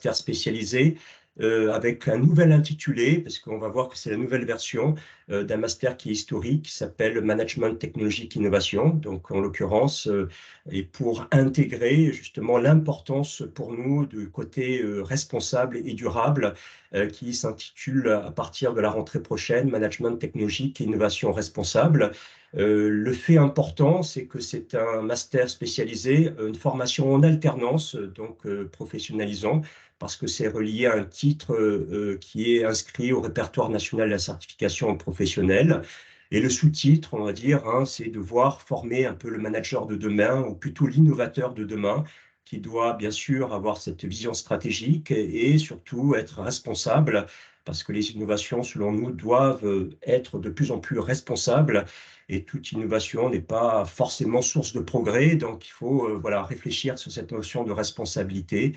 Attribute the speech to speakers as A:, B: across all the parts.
A: master spécialisé avec un nouvel intitulé, parce qu'on va voir que c'est la nouvelle version d'un master qui est historique, qui s'appelle Management Technologique Innovation. Donc, en l'occurrence, et pour intégrer justement l'importance pour nous du côté responsable et durable, qui s'intitule à partir de la rentrée prochaine, Management Technologique et Innovation Responsable. Le fait important, c'est que c'est un master spécialisé, une formation en alternance, donc professionnalisant, parce que c'est relié à un titre qui est inscrit au répertoire national de la certification professionnelle. Et le sous-titre, on va dire, hein, c'est devoir former un peu le manager de demain, ou plutôt l'innovateur de demain, qui doit bien sûr avoir cette vision stratégique et surtout être responsable, parce que les innovations, selon nous, doivent être de plus en plus responsables. Et toute innovation n'est pas forcément source de progrès, donc il faut voilà, réfléchir sur cette notion de responsabilité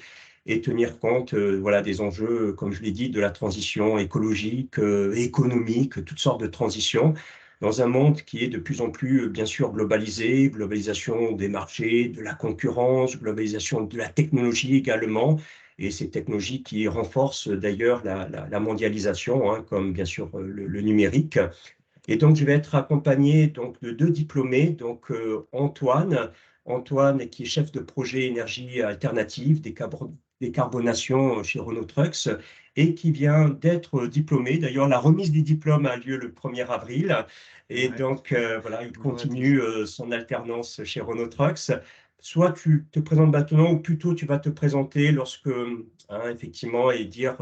A: et tenir compte voilà, des enjeux, comme je l'ai dit, de la transition écologique, économique, toutes sortes de transitions, dans un monde qui est de plus en plus, bien sûr, globalisé, globalisation des marchés, de la concurrence, globalisation de la technologie également, et ces technologies qui renforcent d'ailleurs la mondialisation, hein, comme bien sûr le numérique. Et donc, je vais être accompagné donc, de deux diplômés, donc Antoine qui est chef de projet énergie alternative, décarbonation chez Renault Trucks, et qui vient d'être diplômé. D'ailleurs, la remise des diplômes a lieu le 1er avril. Et
B: Ouais,
A: donc, voilà, il
B: bonjour à tous.
A: continue son alternance chez Renault Trucks. Soit tu te présentes maintenant, ou plutôt tu vas te présenter lorsque, hein, effectivement, et dire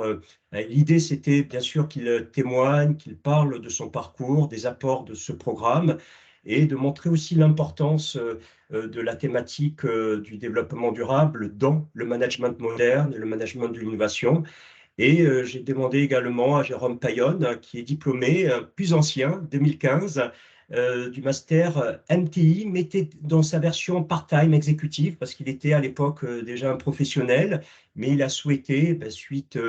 A: l'idée, c'était bien sûr qu'il témoigne, qu'il parle de son parcours, des apports de ce programme, et de montrer aussi l'importance de la thématique du développement durable dans le management moderne et le management de l'innovation. Et j'ai demandé également à Jérôme Payonne, qui est diplômé, plus ancien, 2015, du master MTI, mais était dans sa version part-time exécutive, parce qu'il était à l'époque déjà un professionnel, mais il a souhaité, suite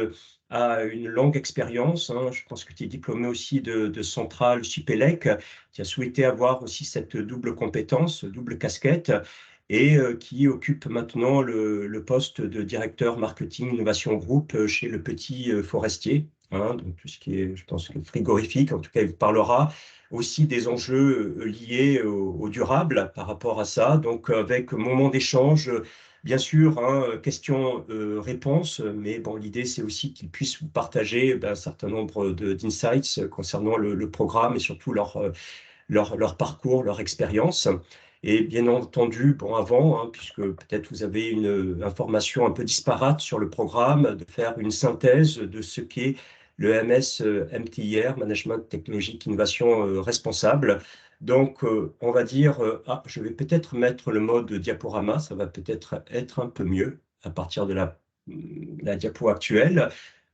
A: à une longue expérience, hein, je pense que tu es diplômé aussi de Centrale Supélec, qui a souhaité avoir aussi cette double compétence, double casquette, et qui occupe maintenant le poste de directeur marketing innovation groupe chez Le Petit Forestier, hein, donc tout ce qui est, je pense, le frigorifique. En tout cas, il vous parlera aussi des enjeux liés au durable par rapport à ça. Donc, avec moment d'échange, bien sûr, hein, questions-réponses, mais bon, l'idée, c'est aussi qu'ils puissent vous partager un certain nombre d'insights concernant le programme et surtout leur parcours, leur expérience. Et bien entendu, bon, avant, hein, puisque peut-être vous avez une information un peu disparate sur le programme, de faire une synthèse de ce qu'est le MS MTIR, Management Technologique Innovation Responsable. Donc, on va dire, je vais peut-être mettre le mode diaporama, ça va peut-être être un peu mieux à partir de la diapo actuelle.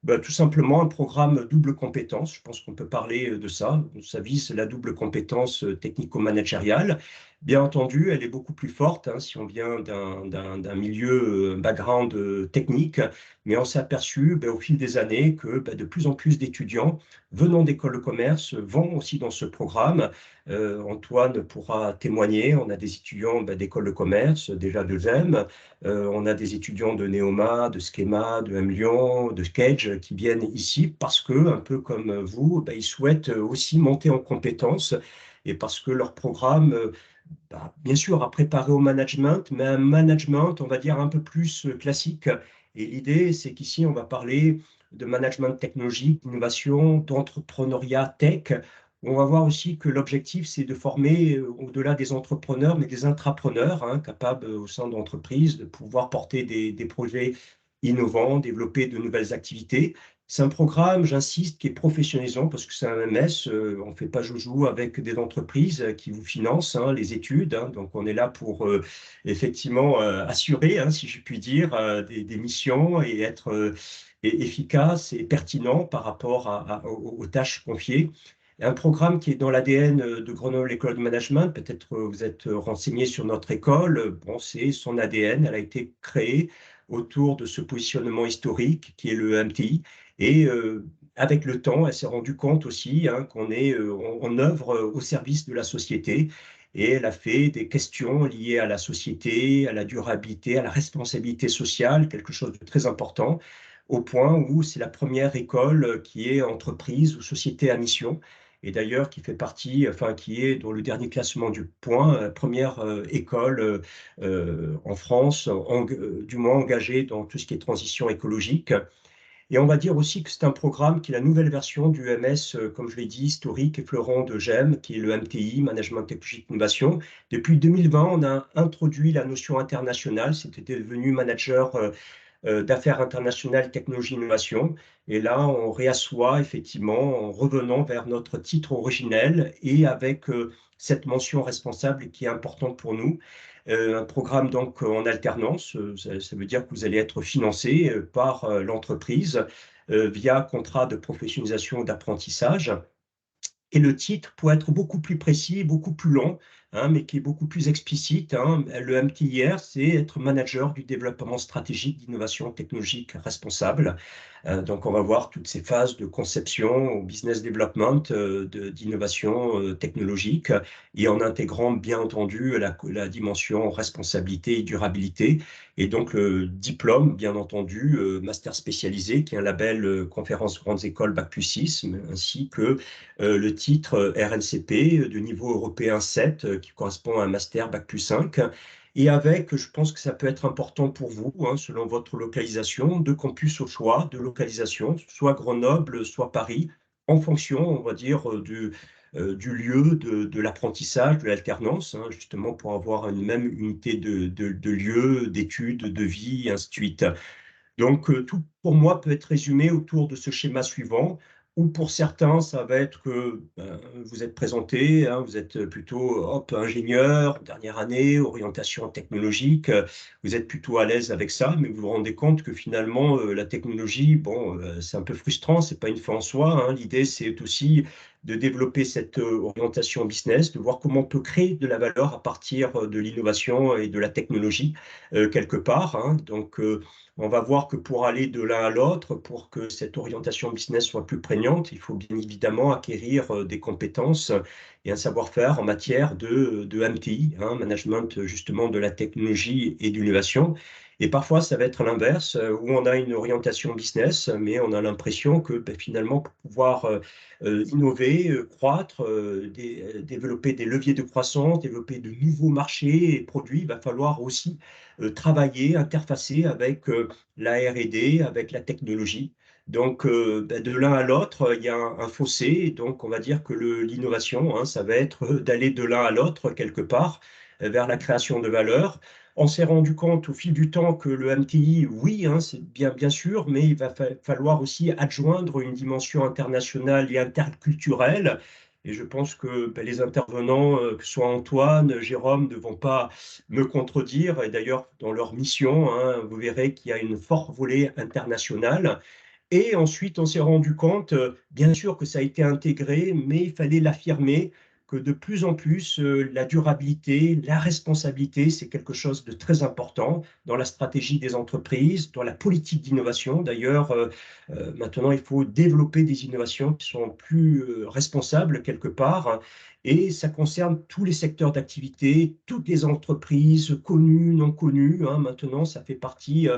A: Tout simplement un programme double compétence. Je pense qu'on peut parler de ça. Ça vise la double compétence technico-managériale. Bien entendu, elle est beaucoup plus forte hein, si on vient d'un milieu, background technique, mais on s'est aperçu au fil des années que de plus en plus d'étudiants venant d'écoles de commerce vont aussi dans ce programme. Antoine pourra témoigner. On a des étudiants d'écoles de commerce, déjà de GEM. On a des étudiants de Neoma, de Schema, de M Lyon, de Cage qui viennent ici parce que, un peu comme vous, ils souhaitent aussi monter en compétences et parce que leur programme, bien sûr, a préparé au management, mais un management, on va dire, un peu plus classique. Et l'idée, c'est qu'ici, on va parler de management technologique, d'innovation, d'entrepreneuriat tech. On va voir aussi que l'objectif, c'est de former, au-delà des entrepreneurs, mais des intrapreneurs, hein, capables au sein d'entreprises de pouvoir porter des projets innovants, développer de nouvelles activités. C'est un programme, j'insiste, qui est professionnalisant parce que c'est un MS. On ne fait pas joujou avec des entreprises qui vous financent hein, les études. Hein. Donc, on est là pour effectivement assurer, hein, si je puis dire, des missions et être efficace et pertinent par rapport aux tâches confiées. Un programme qui est dans l'ADN de Grenoble École de Management. Peut-être vous êtes renseigné sur notre école. Bon, c'est son ADN. Elle a été créée autour de ce positionnement historique qui est le MTI. Et avec le temps, elle s'est rendue compte aussi hein, qu'on est en œuvre au service de la société. Et elle a fait des questions liées à la société, à la durabilité, à la responsabilité sociale, quelque chose de très important. au point où c'est la première école qui est entreprise ou société à mission, et d'ailleurs qui fait partie, enfin qui est dans le dernier classement du Point, première école en France, du moins engagée dans tout ce qui est transition écologique. Et on va dire aussi que c'est un programme qui est la nouvelle version du MS, comme je l'ai dit, historique et fleurant de GEM, qui est le MTI, Management Technologique Innovation. Depuis 2020, on a introduit la notion internationale, c'était devenu manager d'affaires internationales, technologie, innovation. Et là, on réassoit effectivement en revenant vers notre titre originel et avec cette mention responsable qui est importante pour nous. Un programme donc en alternance, ça veut dire que vous allez être financé par l'entreprise via contrat de professionnalisation ou d'apprentissage. Et le titre pourrait être beaucoup plus précis, beaucoup plus long, hein, mais qui est beaucoup plus explicite, hein. Le MTIR, c'est être manager du développement stratégique d'innovation technologique responsable. Donc, on va voir toutes ces phases de conception au business development, d'innovation technologique, et en intégrant bien entendu la dimension responsabilité et durabilité. Et donc, le diplôme, bien entendu, master spécialisé, qui est un label conférence grandes écoles Bac+6, ainsi que le titre RNCP de niveau européen 7, qui correspond à un master Bac+5. Et avec, je pense que ça peut être important pour vous, hein, selon votre localisation, deux campus au choix de localisation, soit Grenoble, soit Paris, en fonction, on va dire, du lieu de l'apprentissage, de l'alternance, hein, justement pour avoir une même unité de lieu, d'études, de vie, et ainsi de suite. Donc, tout pour moi peut être résumé autour de ce schéma suivant, ou pour certains, ça va être que vous êtes présenté, hein, vous êtes plutôt hop, ingénieur, dernière année, orientation technologique, vous êtes plutôt à l'aise avec ça, mais vous vous rendez compte que finalement, la technologie, bon, c'est un peu frustrant, c'est pas une fin en soi, hein. L'idée, c'est aussi de développer cette orientation business, de voir comment on peut créer de la valeur à partir de l'innovation et de la technologie quelque part, hein. Donc, on va voir que pour aller de l'un à l'autre, pour que cette orientation business soit plus prégnante, il faut bien évidemment acquérir des compétences et un savoir-faire en matière de MTI, hein, management justement de la technologie et de l'innovation. Et parfois, ça va être l'inverse, où on a une orientation business, mais on a l'impression que ben, finalement, pour pouvoir innover, croître, développer des leviers de croissance, développer de nouveaux marchés et produits, il va falloir aussi travailler, interfacer avec la R&D, avec la technologie. Donc, ben, de l'un à l'autre, il y a un fossé. Et donc, on va dire que l'innovation, hein, ça va être d'aller de l'un à l'autre, quelque part, vers la création de valeur. On s'est rendu compte au fil du temps que le MTI, oui, hein, c'est bien sûr, mais il va falloir aussi adjoindre une dimension internationale et interculturelle. Et je pense que ben, les intervenants, que ce soit Antoine, Jérôme, ne vont pas me contredire. Et d'ailleurs, dans leur mission, hein, vous verrez qu'il y a une forte volée internationale. Et ensuite, on s'est rendu compte, bien sûr que ça a été intégré, mais il fallait l'affirmer, que de plus en plus, la durabilité, la responsabilité, c'est quelque chose de très important dans la stratégie des entreprises, dans la politique d'innovation. D'ailleurs, maintenant, il faut développer des innovations qui sont plus responsables quelque part. Et ça concerne tous les secteurs d'activité, toutes les entreprises, connues, non connues, hein. Maintenant, ça fait partie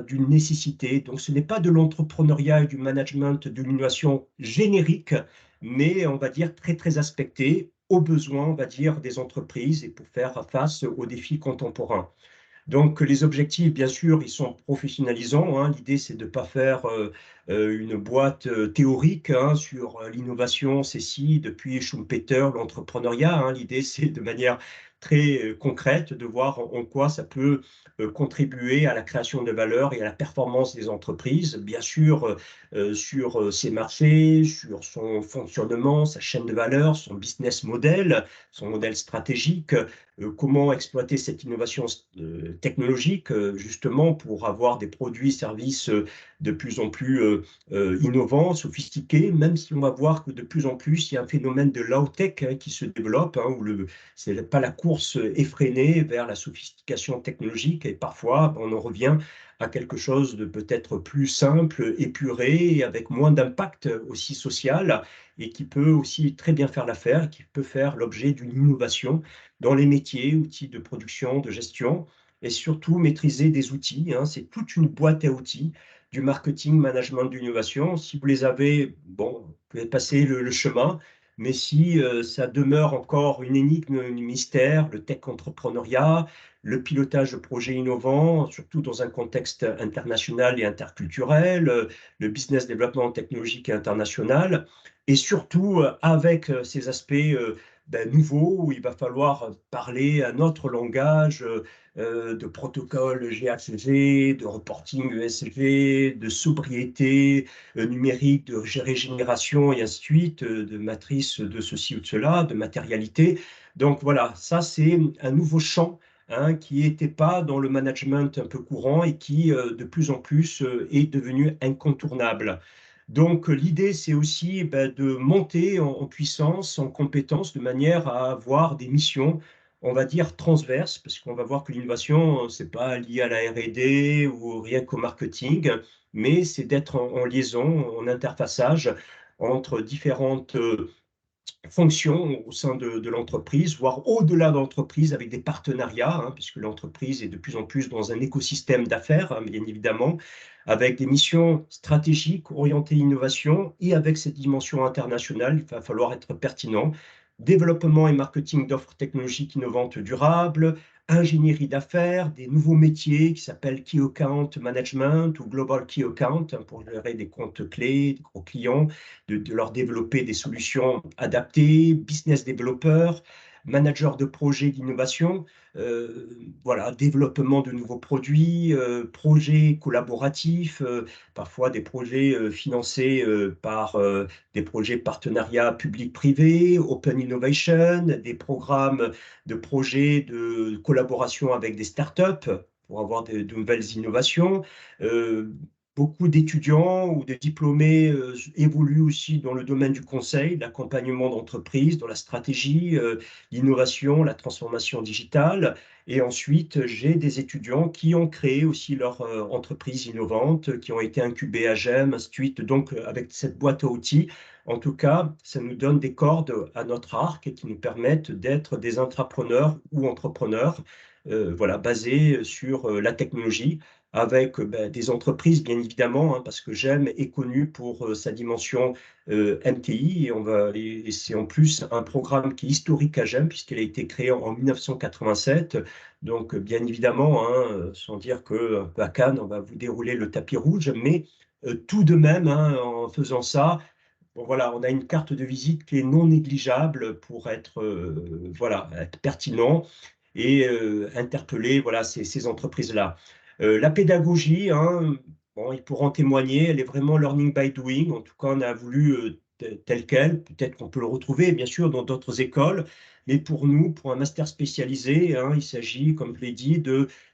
A: d'une nécessité. Donc, ce n'est pas de l'entrepreneuriat et du management de l'innovation générique, mais on va dire très aspecté aux besoins, on va dire, des entreprises et pour faire face aux défis contemporains. Donc, les objectifs, bien sûr, ils sont professionnalisants, hein. L'idée, c'est de ne pas faire une boîte théorique, hein, sur l'innovation, c'est si, depuis Schumpeter, l'entrepreneuriat, hein. L'idée, c'est de manière très concrète de voir en quoi ça peut contribuer à la création de valeur et à la performance des entreprises, bien sûr, sur ses marchés, sur son fonctionnement, sa chaîne de valeur, son business model, son modèle stratégique, comment exploiter cette innovation technologique, justement, pour avoir des produits, services de plus en plus innovants, sophistiqués, même si on va voir que de plus en plus, il y a un phénomène de low-tech, hein, qui se développe, hein, où c'est pas la course effrénée vers la sophistication technologique, et parfois, on en revient à quelque chose de peut-être plus simple, épuré, et avec moins d'impact aussi social, et qui peut aussi très bien faire l'affaire, qui peut faire l'objet d'une innovation dans les métiers, outils de production, de gestion. et surtout maîtriser des outils, hein. C'est toute une boîte à outils du marketing, management de l'innovation. Si vous les avez, bon, vous pouvez passer le chemin, mais si ça demeure encore une énigme, un mystère, le tech entrepreneuriat, le pilotage de projets innovants, surtout dans un contexte international et interculturel, le business développement technologique et international, et surtout avec ces aspects nouveaux où il va falloir parler un autre langage de protocole GACG, de reporting ESG, de sobriété numérique, de régénération et ainsi de suite, de matrice de ceci ou de cela, de matérialité. Donc voilà, ça c'est un nouveau champ, hein, qui n'était pas dans le management un peu courant et qui de plus en plus est devenu incontournable. Donc l'idée, c'est aussi de monter en puissance, en compétence, de manière à avoir des missions, on va dire, transverses, parce qu'on va voir que l'innovation, ce n'est pas lié à la R&D ou rien qu'au marketing, mais c'est d'être en liaison, en interfaçage entre différentes fonctions au sein de l'entreprise, voire au-delà de l'entreprise avec des partenariats, hein, puisque l'entreprise est de plus en plus dans un écosystème d'affaires, hein, bien évidemment, avec des missions stratégiques orientées innovation et avec cette dimension internationale, il va falloir être pertinent. Développement et marketing d'offres technologiques innovantes durables, ingénierie d'affaires, des nouveaux métiers qui s'appellent Key Account Management ou Global Key Account, hein, pour gérer des comptes clés, des gros clients, de leur développer des solutions adaptées, business développeurs, manager de projets d'innovation, voilà, développement de nouveaux produits, projets collaboratifs, parfois des projets financés par des projets de partenariat public-privé, open innovation, des programmes de projets de collaboration avec des startups pour avoir de nouvelles innovations. Beaucoup d'étudiants ou de diplômés évoluent aussi dans le domaine du conseil, l'accompagnement d'entreprises, dans la stratégie, l'innovation, la transformation digitale. Et ensuite, j'ai des étudiants qui ont créé aussi leur entreprise innovante, qui ont été incubés à GEM, ainsi de suite. Donc, avec cette boîte à outils, en tout cas, ça nous donne des cordes à notre arc et qui nous permettent d'être des intrapreneurs ou entrepreneurs, voilà, basés sur la technologie avec des entreprises, bien évidemment, hein, parce que GEM est connu pour sa dimension MTI et c'est en plus un programme qui est historique à GEM puisqu'il a été créé en 1987. Donc, bien évidemment, hein, sans dire qu'à Cannes, on va vous dérouler le tapis rouge, mais tout de même, hein, en faisant ça, bon, voilà, on a une carte de visite qui est non négligeable pour être, voilà, être pertinent et interpeller voilà, ces entreprises-là. La pédagogie, hein, bon, ils pourront témoigner, elle est vraiment learning by doing. En tout cas, on a voulu tel quel. Peut-être qu'on peut le retrouver, bien sûr, dans d'autres écoles. Mais pour nous, pour un master spécialisé, hein, il s'agit, comme je l'ai dit,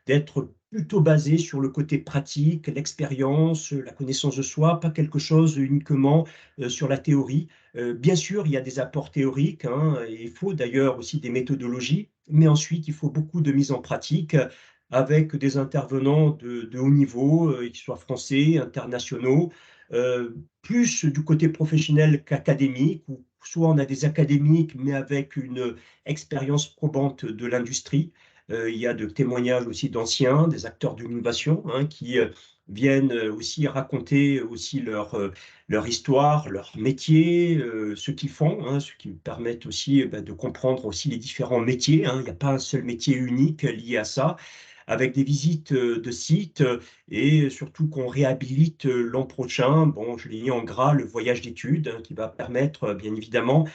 A: d'être plutôt basé sur le côté pratique, l'expérience, la connaissance de soi, pas quelque chose uniquement sur la théorie. Bien sûr, il y a des apports théoriques, hein, et il faut d'ailleurs aussi des méthodologies, mais ensuite, il faut beaucoup de mise en pratique avec des intervenants de haut niveau, qu'ils soient français, internationaux, plus du côté professionnel qu'académique, ou soit on a des académiques, mais avec une expérience probante de l'industrie. Il y a de témoignages aussi d'anciens, des acteurs de l'innovation, hein, qui viennent aussi raconter aussi leur histoire, leur métier, ce qu'ils font, hein, ce qui permettent aussi de comprendre aussi les différents métiers, hein. Il n'y a pas un seul métier unique lié à ça, avec des visites de sites et surtout qu'on réhabilite l'an prochain. Bon, je l'ai mis en gras, le voyage d'études, hein, qui va permettre, bien évidemment,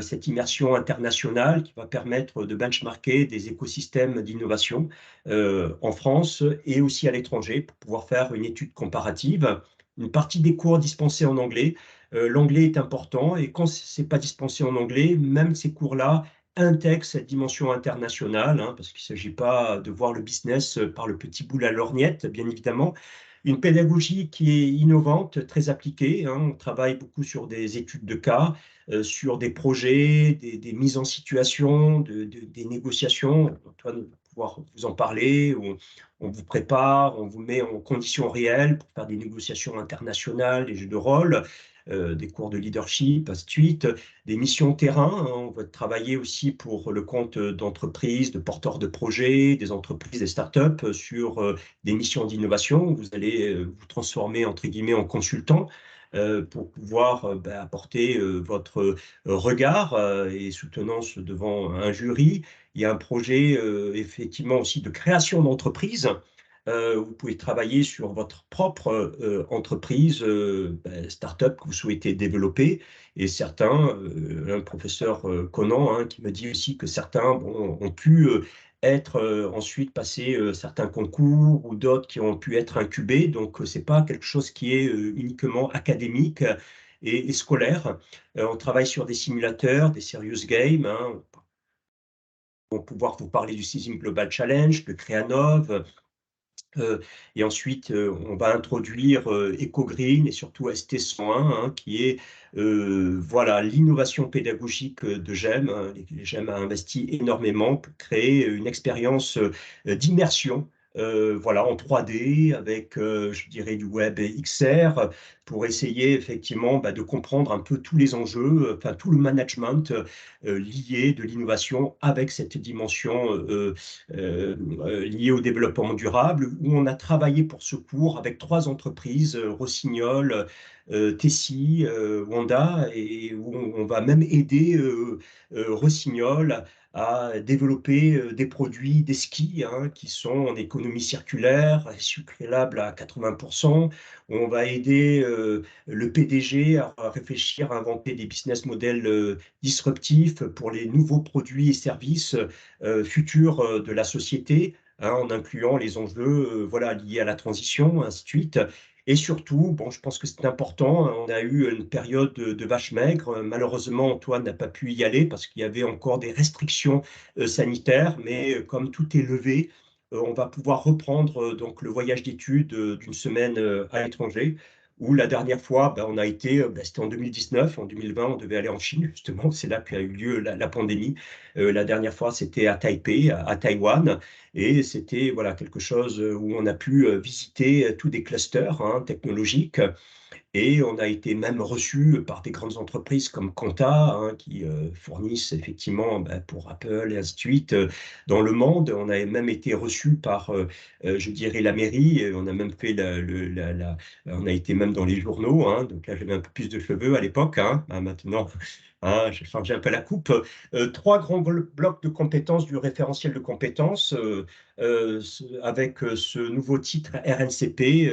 A: cette immersion internationale, qui va permettre de benchmarker des écosystèmes d'innovation en France et aussi à l'étranger pour pouvoir faire une étude comparative. Une partie des cours dispensés en anglais. L'anglais est important et quand ce n'est pas dispensé en anglais, même ces cours-là intègrent cette dimension internationale, hein, parce qu'il ne s'agit pas de voir le business par le petit bout de la lorgnette, bien évidemment. Une pédagogie qui est innovante, très appliquée, hein. On travaille beaucoup sur des études de cas, sur des projets, des mises en situation, des négociations. Antoine va pouvoir vous en parler. On vous prépare, on vous met en conditions réelles pour faire des négociations internationales, des jeux de rôle, des cours de leadership, ainsi de suite, des missions terrain, hein. On va travailler aussi pour le compte d'entreprises, de porteurs de projets, des entreprises, des startups sur des missions d'innovation. Vous allez vous transformer entre guillemets en consultant pour pouvoir apporter votre regard et soutenance devant un jury. Il y a un projet effectivement aussi de création d'entreprise. Vous pouvez travailler sur votre propre entreprise, start-up que vous souhaitez développer. Et certains, un professeur Conan qui me dit aussi que certains ont pu être ensuite passer certains concours ou d'autres qui ont pu être incubés. Donc, ce n'est pas quelque chose qui est uniquement académique et scolaire. On travaille sur des simulateurs, des serious games, hein, pour pouvoir vous parler du Seizing Global Challenge, de Creanov. Et ensuite, on va introduire EcoGreen et surtout ST101, hein, qui est voilà, l'innovation pédagogique de GEM, hein. GEM a investi énormément pour créer une expérience d'immersion. Voilà, en 3D avec, je dirais, du web XR pour essayer effectivement de comprendre un peu tous les enjeux, enfin tout le management lié de l'innovation avec cette dimension lié au développement durable, où on a travaillé pour ce cours avec 3 entreprises, Rossignol, Tessie, Wanda, et où on va même aider Rossignol à développer des produits, des skis qui sont en économie circulaire, cyclables à 80%. On va aider le PDG à réfléchir, à inventer des business models disruptifs pour les nouveaux produits et services futurs de la société, hein, en incluant les enjeux voilà, liés à la transition, ainsi de suite. Et surtout, bon, je pense que c'est important, hein, on a eu une période de vache maigre. Malheureusement, Antoine n'a pas pu y aller parce qu'il y avait encore des restrictions sanitaires, mais comme tout est levé, on va pouvoir reprendre donc le voyage d'études d'une semaine à l'étranger. Où la dernière fois, on a été, c'était en 2019, en 2020, on devait aller en Chine, justement, c'est là qu'a eu lieu la pandémie. La dernière fois, c'était à Taipei, à Taïwan, et c'était voilà, quelque chose où on a pu visiter tous des clusters technologiques, et on a été même reçu par des grandes entreprises comme Quanta, qui fournissent effectivement pour Apple et ainsi de suite dans le monde. On a même été reçu par, je dirais, la mairie. Et on a même fait on a été même dans les journaux, hein. Donc là, j'avais un peu plus de cheveux à l'époque, hein. Maintenant, j'ai changé un peu la coupe. 3 grands blocs de compétences du référentiel de compétences avec ce nouveau titre RNCP,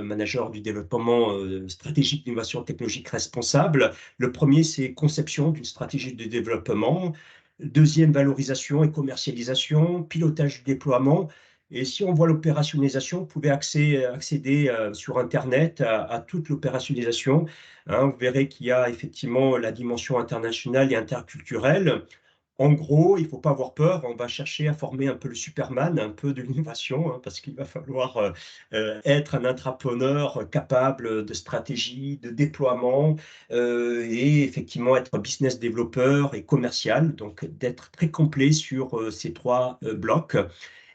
A: manager du développement stratégique d'innovation technologique responsable. Le premier, c'est conception d'une stratégie de développement. Deuxième, valorisation et commercialisation, pilotage du déploiement. Et si on voit l'opérationnalisation, vous pouvez accéder sur Internet à toute l'opérationnalisation. Hein. Vous verrez qu'il y a effectivement la dimension internationale et interculturelle. En gros, il ne faut pas avoir peur, on va chercher à former un peu le Superman, un peu de l'innovation, hein, parce qu'il va falloir être un intrapreneur capable de stratégie, de déploiement, et effectivement être business développeur et commercial, donc d'être très complet sur ces 3 blocs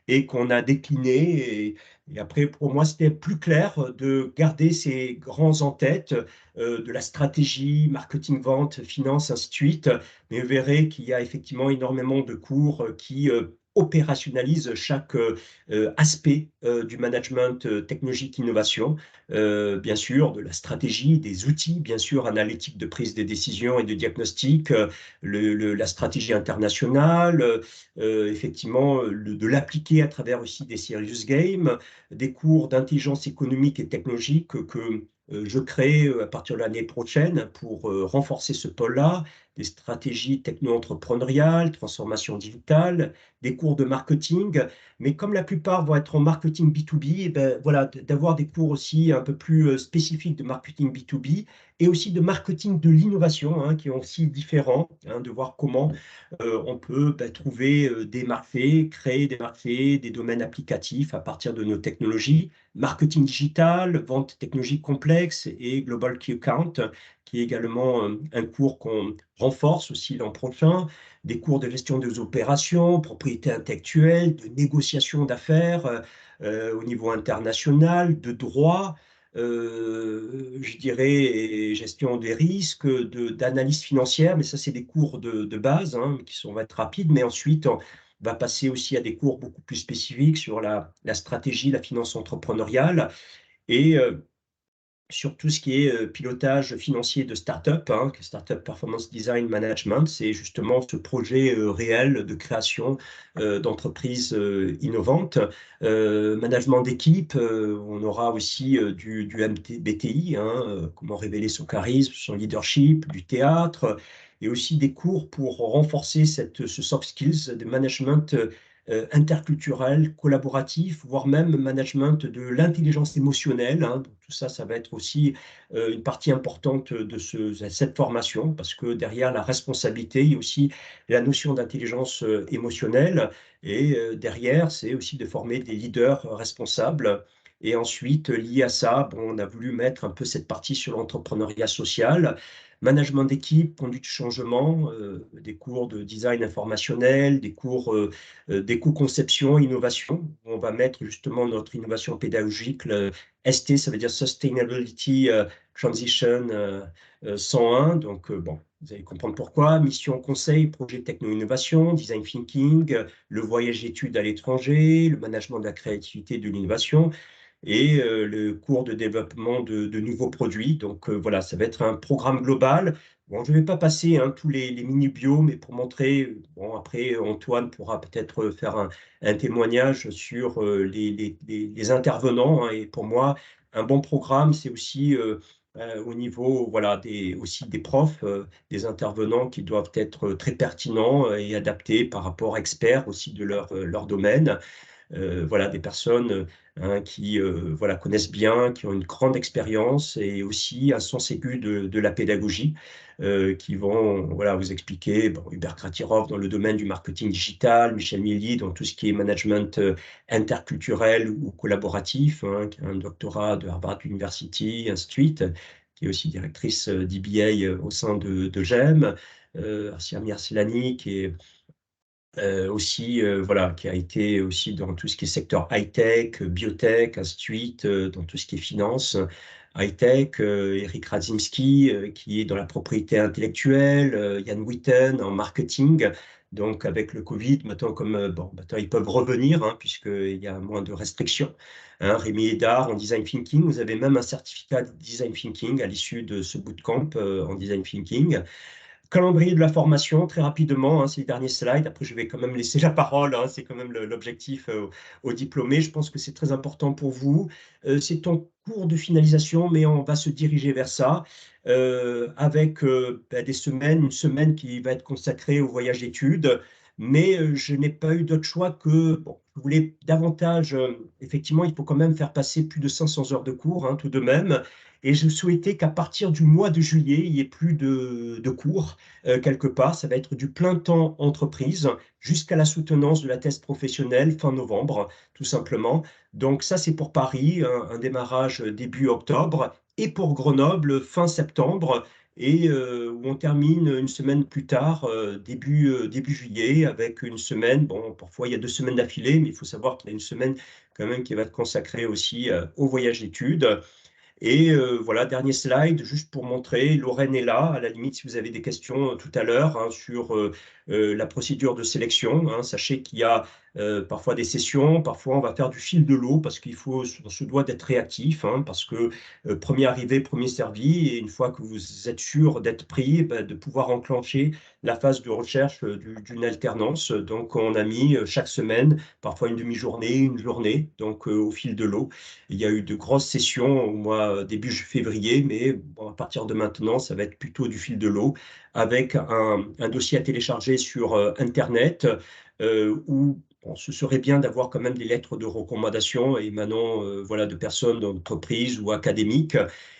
A: et qu'on a décliné. Et après, pour moi, c'était plus clair de garder ces grands en tête de la stratégie, marketing, vente, finance, ainsi de suite. Mais vous verrez qu'il y a effectivement énormément de cours qui opérationnalisent chaque aspect du management technologique innovation, bien sûr, de la stratégie, des outils, bien sûr, analytiques de prise de décision et de diagnostic, la stratégie internationale, effectivement, de l'appliquer à travers aussi des serious games, des cours d'intelligence économique et technologique que je crée à partir de l'année prochaine pour renforcer ce pôle-là, des stratégies techno-entrepreneuriales, transformation digitale, des cours de marketing, mais comme la plupart vont être en marketing B2B, eh ben, voilà, d'avoir des cours aussi un peu plus spécifiques de marketing B2B et aussi de marketing de l'innovation, qui sont aussi différents, de voir comment on peut trouver des marchés, créer des marchés, des domaines applicatifs à partir de nos technologies, marketing digital, vente technologique complexe et Global Key Account, qui est également un cours qu'on renforce aussi l'an prochain, des cours de gestion des opérations, propriété intellectuelle, de négociation d'affaires au niveau international, de droit. je dirais, et gestion des risques, d'analyse financière, mais ça, c'est des cours de base, hein, vont être rapides, mais ensuite, on va passer aussi à des cours beaucoup plus spécifiques sur la stratégie, la finance entrepreneuriale et sur tout ce qui est pilotage financier de start-up, hein, Startup Performance Design Management, c'est justement ce projet réel de création d'entreprises innovantes. Management d'équipe, on aura aussi du BTI, hein, comment révéler son charisme, son leadership, du théâtre, et aussi des cours pour renforcer ce soft skills de management interculturel, collaboratif, voire même management de l'intelligence émotionnelle, hein. Donc, tout ça, ça va être aussi une partie importante de cette formation, parce que derrière la responsabilité, il y a aussi la notion d'intelligence émotionnelle, et derrière, c'est aussi de former des leaders responsables. Et ensuite, lié à ça, bon, on a voulu mettre un peu cette partie sur l'entrepreneuriat social, management d'équipe, conduite du changement, des cours de design informationnel, des cours d'éco-conception, innovation. On va mettre justement notre innovation pédagogique, le ST, ça veut dire Sustainability Transition 101. Donc, bon, vous allez comprendre pourquoi. Mission conseil, projet techno-innovation, design thinking, le voyage études à l'étranger, le management de la créativité et de l'innovation et le cours de développement de nouveaux produits. Donc voilà, ça va être un programme global. Bon, je ne vais pas passer hein, tous les mini-bios, mais pour montrer, bon, après Antoine pourra peut-être faire un témoignage sur les intervenants, hein. Et pour moi, un bon programme, c'est aussi au niveau voilà, aussi des profs, des intervenants qui doivent être très pertinents et adaptés par rapport experts aussi de leur domaine. Voilà, des personnes hein, qui voilà, connaissent bien, qui ont une grande expérience et aussi un sens aigu de la pédagogie, qui vont voilà, vous expliquer, bon, Hubert Kratirov dans le domaine du marketing digital, Michel Milly dans tout ce qui est management interculturel ou collaboratif, hein, qui a un doctorat de Harvard University, ainsi de suite, qui est aussi directrice d'EBA au sein de GEM, Arsia Mircellani, qui est aussi, voilà, qui a été aussi dans tout ce qui est secteur high-tech, biotech, ainsi de suite, dans tout ce qui est finance, high-tech, Eric Radzinski, qui est dans la propriété intellectuelle, Yann Witten en marketing. Donc, avec le Covid, maintenant, comme bon, maintenant, ils peuvent revenir, hein, puisqu'il y a moins de restrictions. Hein, Rémi Hédard en design thinking, vous avez même un certificat de design thinking à l'issue de ce bootcamp en design thinking. Calendrier de la formation, très rapidement, hein, c'est les derniers slides. Après, je vais quand même laisser la parole, hein, c'est quand même l'objectif aux diplômés. Je pense que c'est très important pour vous. C'est en cours de finalisation, mais on va se diriger vers ça avec des semaines, une semaine qui va être consacrée au voyage d'études. Mais je n'ai pas eu d'autre choix que, bon, je voulais davantage, effectivement, il faut quand même faire passer plus de 500 heures de cours, hein, tout de même. Et je souhaitais qu'à partir du mois de juillet, il n'y ait plus de cours quelque part. Ça va être du plein temps entreprise jusqu'à la soutenance de la thèse professionnelle fin novembre, tout simplement. Donc ça, c'est pour Paris, un démarrage début octobre, et pour Grenoble, fin septembre, et où on termine une semaine plus tard, début juillet, avec une semaine, bon, parfois il y a 2 semaines d'affilée, mais il faut savoir qu'il y a une semaine quand même qui va être consacrée aussi au voyage d'études. Et voilà, dernier slide, juste pour montrer, Lorraine est là, à la limite, si vous avez des questions tout à l'heure hein, sur la procédure de sélection, hein. Sachez qu'il y a parfois des sessions, parfois on va faire du fil de l'eau, parce on se doit d'être réactif, hein, parce que premier arrivé, premier servi, et une fois que vous êtes sûr d'être pris, bah, de pouvoir enclencher la phase de recherche d'une alternance. Donc on a mis chaque semaine, parfois une demi-journée, une journée, donc au fil de l'eau. Il y a eu de grosses sessions au mois début février, mais bon, à partir de maintenant, ça va être plutôt du fil de l'eau, avec un dossier à télécharger sur Internet, où bon, ce serait bien d'avoir quand même des lettres de recommandation émanant voilà, de personnes d'entreprise ou académiques.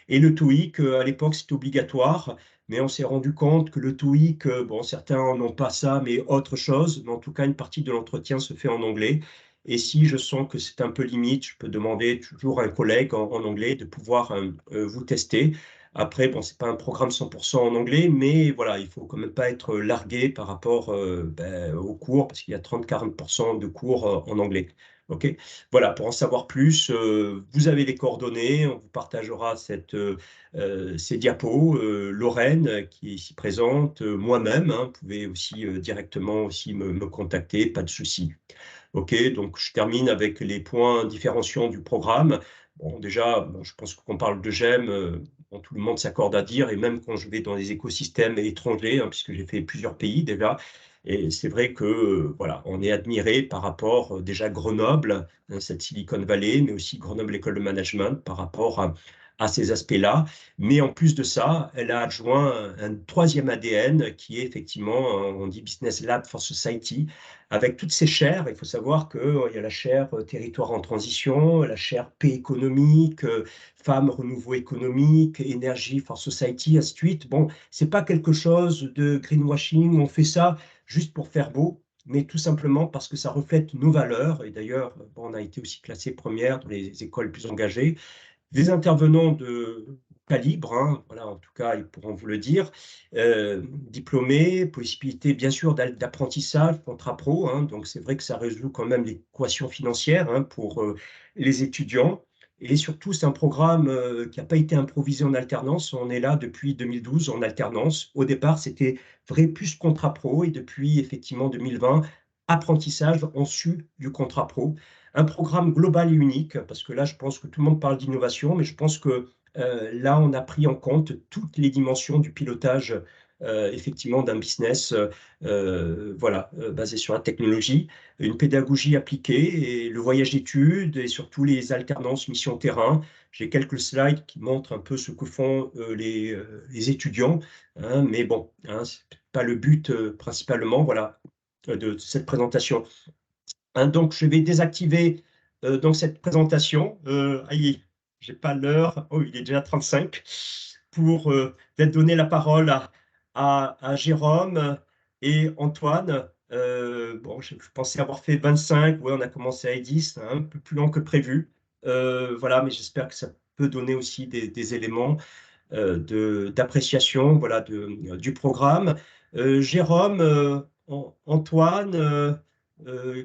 A: Et le TOEIC, à l'époque, c'était obligatoire, mais on s'est rendu compte que le TOEIC, bon, certains n'ont pas ça, mais autre chose. Mais en tout cas, une partie de l'entretien se fait en anglais. Et si je sens que c'est un peu limite, je peux demander toujours à un collègue en anglais de pouvoir vous tester. Après, bon, c'est pas un programme 100% en anglais, mais voilà, il faut quand même pas être largué par rapport aux cours, parce qu'il y a 30-40% de cours en anglais. OK. Voilà, pour en savoir plus, vous avez les coordonnées, on vous partagera ces diapos, Lorraine qui est ici présente, moi-même, hein, vous pouvez aussi, directement aussi me contacter, pas de souci. OK, donc je termine avec les points différenciants du programme. Bon, déjà, bon, je pense que quand on parle de GEM, bon, tout le monde s'accorde à dire, et même quand je vais dans les écosystèmes étrangers, hein, puisque j'ai fait plusieurs pays déjà, et c'est vrai que, voilà, on est admiré par rapport, déjà Grenoble, hein, cette Silicon Valley, mais aussi Grenoble École de Management par rapport à ces aspects-là. Mais en plus de ça, elle a adjoint un 3e ADN qui est effectivement, on dit Business Lab for Society, avec toutes ces chaires. Il faut savoir qu'il y a la chaire territoire en transition, la chaire paix économique, femmes, renouveau économique, énergie for society, ainsi de suite. Bon, c'est pas quelque chose de greenwashing, on fait ça juste pour faire beau, mais tout simplement parce que ça reflète nos valeurs. Et d'ailleurs, bon, on a été aussi classé première dans les écoles les plus engagées. Des intervenants de calibre, hein, voilà, en tout cas, ils pourront vous le dire, diplômés, possibilité bien sûr d'apprentissage, contrat pro, hein, donc c'est vrai que ça résout quand même l'équation financière, hein, pour les étudiants. Et surtout, c'est un programme qui n'a pas été improvisé en alternance. On est là depuis 2012 en alternance. Au départ, c'était vrai plus contrat pro, et depuis effectivement 2020, apprentissage en su du contrat pro. Un programme global et unique, parce que là, je pense que tout le monde parle d'innovation, mais je pense que là, on a pris en compte toutes les dimensions du pilotage, effectivement, d'un business, voilà, basé sur la technologie, une pédagogie appliquée et le voyage d'études et surtout les alternances mission terrain. J'ai quelques slides qui montrent un peu ce que font les étudiants, hein, mais bon, hein, c'est pas le but principalement, voilà, de cette présentation. Hein, donc, je vais désactiver donc cette présentation. Aïe, j'ai pas l'heure. Oh, il est déjà 35 pour peut-être donner la parole à Jérôme et Antoine. Bon, je pensais avoir fait 25. Ouais, on a commencé à 10, hein, un peu plus long que prévu. Voilà, mais j'espère que ça peut donner aussi des éléments d'appréciation, voilà, du programme. Jérôme, Antoine,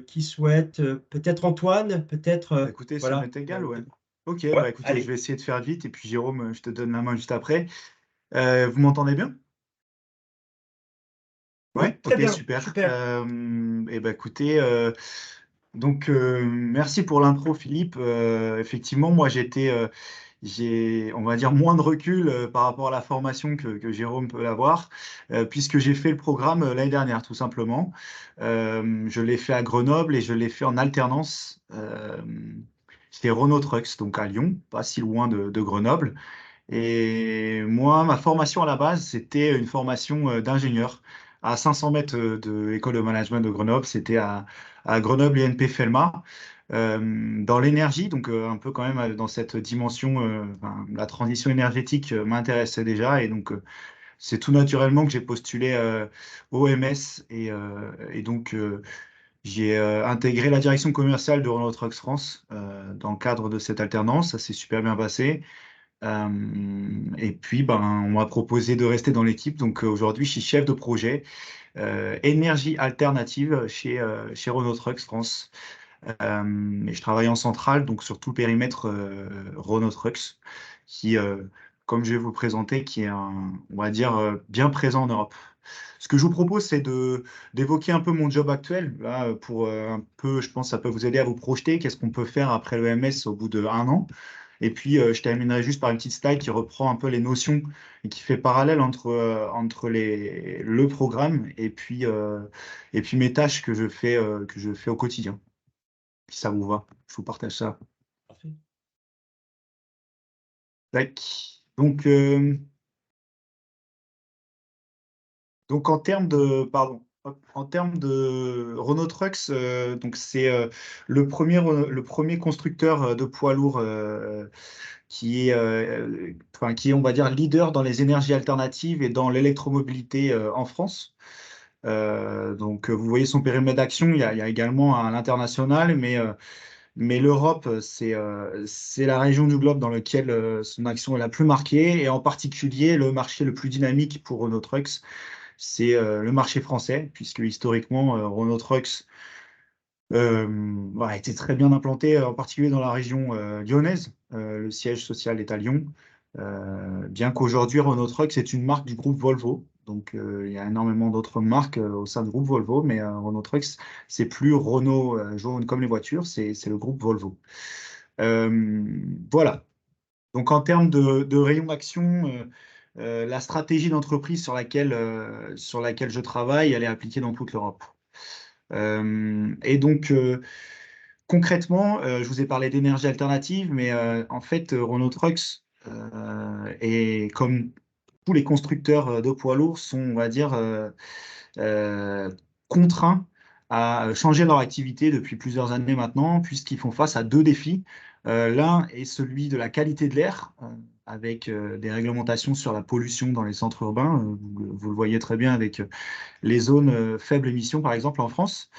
A: qui souhaite, peut-être Antoine, peut-être,
B: Bah, écoutez, ça
A: voilà.
B: m'est égal, ouais. Ok,
A: Ouais,
B: bah écoutez, je
A: allez,
B: vais essayer de faire vite et puis Jérôme, je te donne la main juste après. Vous m'entendez bien?
A: oui,
B: Ouais,
A: très
B: ok,
A: bien,
B: super.
A: super.
B: Et bah écoutez, merci pour l'intro, Philippe. Effectivement, moi j'ai, on va dire, moins de recul par rapport à la formation que Jérôme peut avoir, puisque j'ai fait le programme l'année dernière, tout simplement. Je l'ai fait à Grenoble et je l'ai fait en alternance chez Renault Trucks, donc à Lyon, pas si loin de Grenoble. Et moi, ma formation à la base, c'était une formation d'ingénieur à 500 mètres de l'école de management de Grenoble. C'était à Grenoble INP Felma, dans l'énergie, donc un peu quand même dans cette dimension, enfin, la transition énergétique m'intéressait déjà. Et donc, c'est tout naturellement que j'ai postulé au MS. Et donc, j'ai intégré la direction commerciale de Renault Trucks France dans le cadre de cette alternance. Ça s'est super bien passé. Et puis, ben, on m'a proposé de rester dans l'équipe. Donc aujourd'hui, je suis chef de projet énergie alternative chez Renault Trucks France. Et je travaille en centrale, donc sur tout le périmètre Renault Trucks, qui, comme je vais vous le présenter, qui est on va dire, bien présent en Europe. Ce que je vous propose, c'est d'évoquer un peu mon job actuel, là, pour un peu, je pense, que ça peut vous aider à vous projeter. Qu'est-ce qu'on peut faire après l'EMS au bout d'1 an? Et puis, je terminerai juste par une petite slide qui reprend un peu les notions et qui fait parallèle entre le programme et puis mes tâches que je fais au quotidien. Si ça vous va, je vous partage ça.
A: Parfait.
B: Tac. Donc, donc en termes de Renault Trucks, donc c'est le premier constructeur de poids lourds qui est, on va dire, leader dans les énergies alternatives et dans l'électromobilité en France. Donc, vous voyez son périmètre d'action, il y a également à l'international, mais l'Europe, c'est la région du globe dans laquelle son action est la plus marquée, et en particulier le marché le plus dynamique pour Renault Trucks, c'est le marché français, puisque historiquement, Renault Trucks était très bien implanté, en particulier dans la région lyonnaise. Le siège social est à Lyon. Bien qu'aujourd'hui, Renault Trucks est une marque du groupe Volvo. Donc, il y a énormément d'autres marques au sein du groupe Volvo, mais Renault Trucks, c'est plus Renault jaune comme les voitures, c'est le groupe Volvo. Voilà. Donc, en termes de rayon d'action, la stratégie d'entreprise sur laquelle je travaille, elle est appliquée dans toute l'Europe. Et donc, concrètement, je vous ai parlé d'énergie alternative, mais en fait, Renault Trucks, et comme tous les constructeurs de poids lourds, sont, on va dire, euh, contraints à changer leur activité depuis plusieurs années maintenant, puisqu'ils font face à deux défis. L'un est celui de la qualité de l'air, avec des réglementations sur la pollution dans les centres urbains. Vous le voyez très bien avec les zones faibles émissions, par exemple, en France.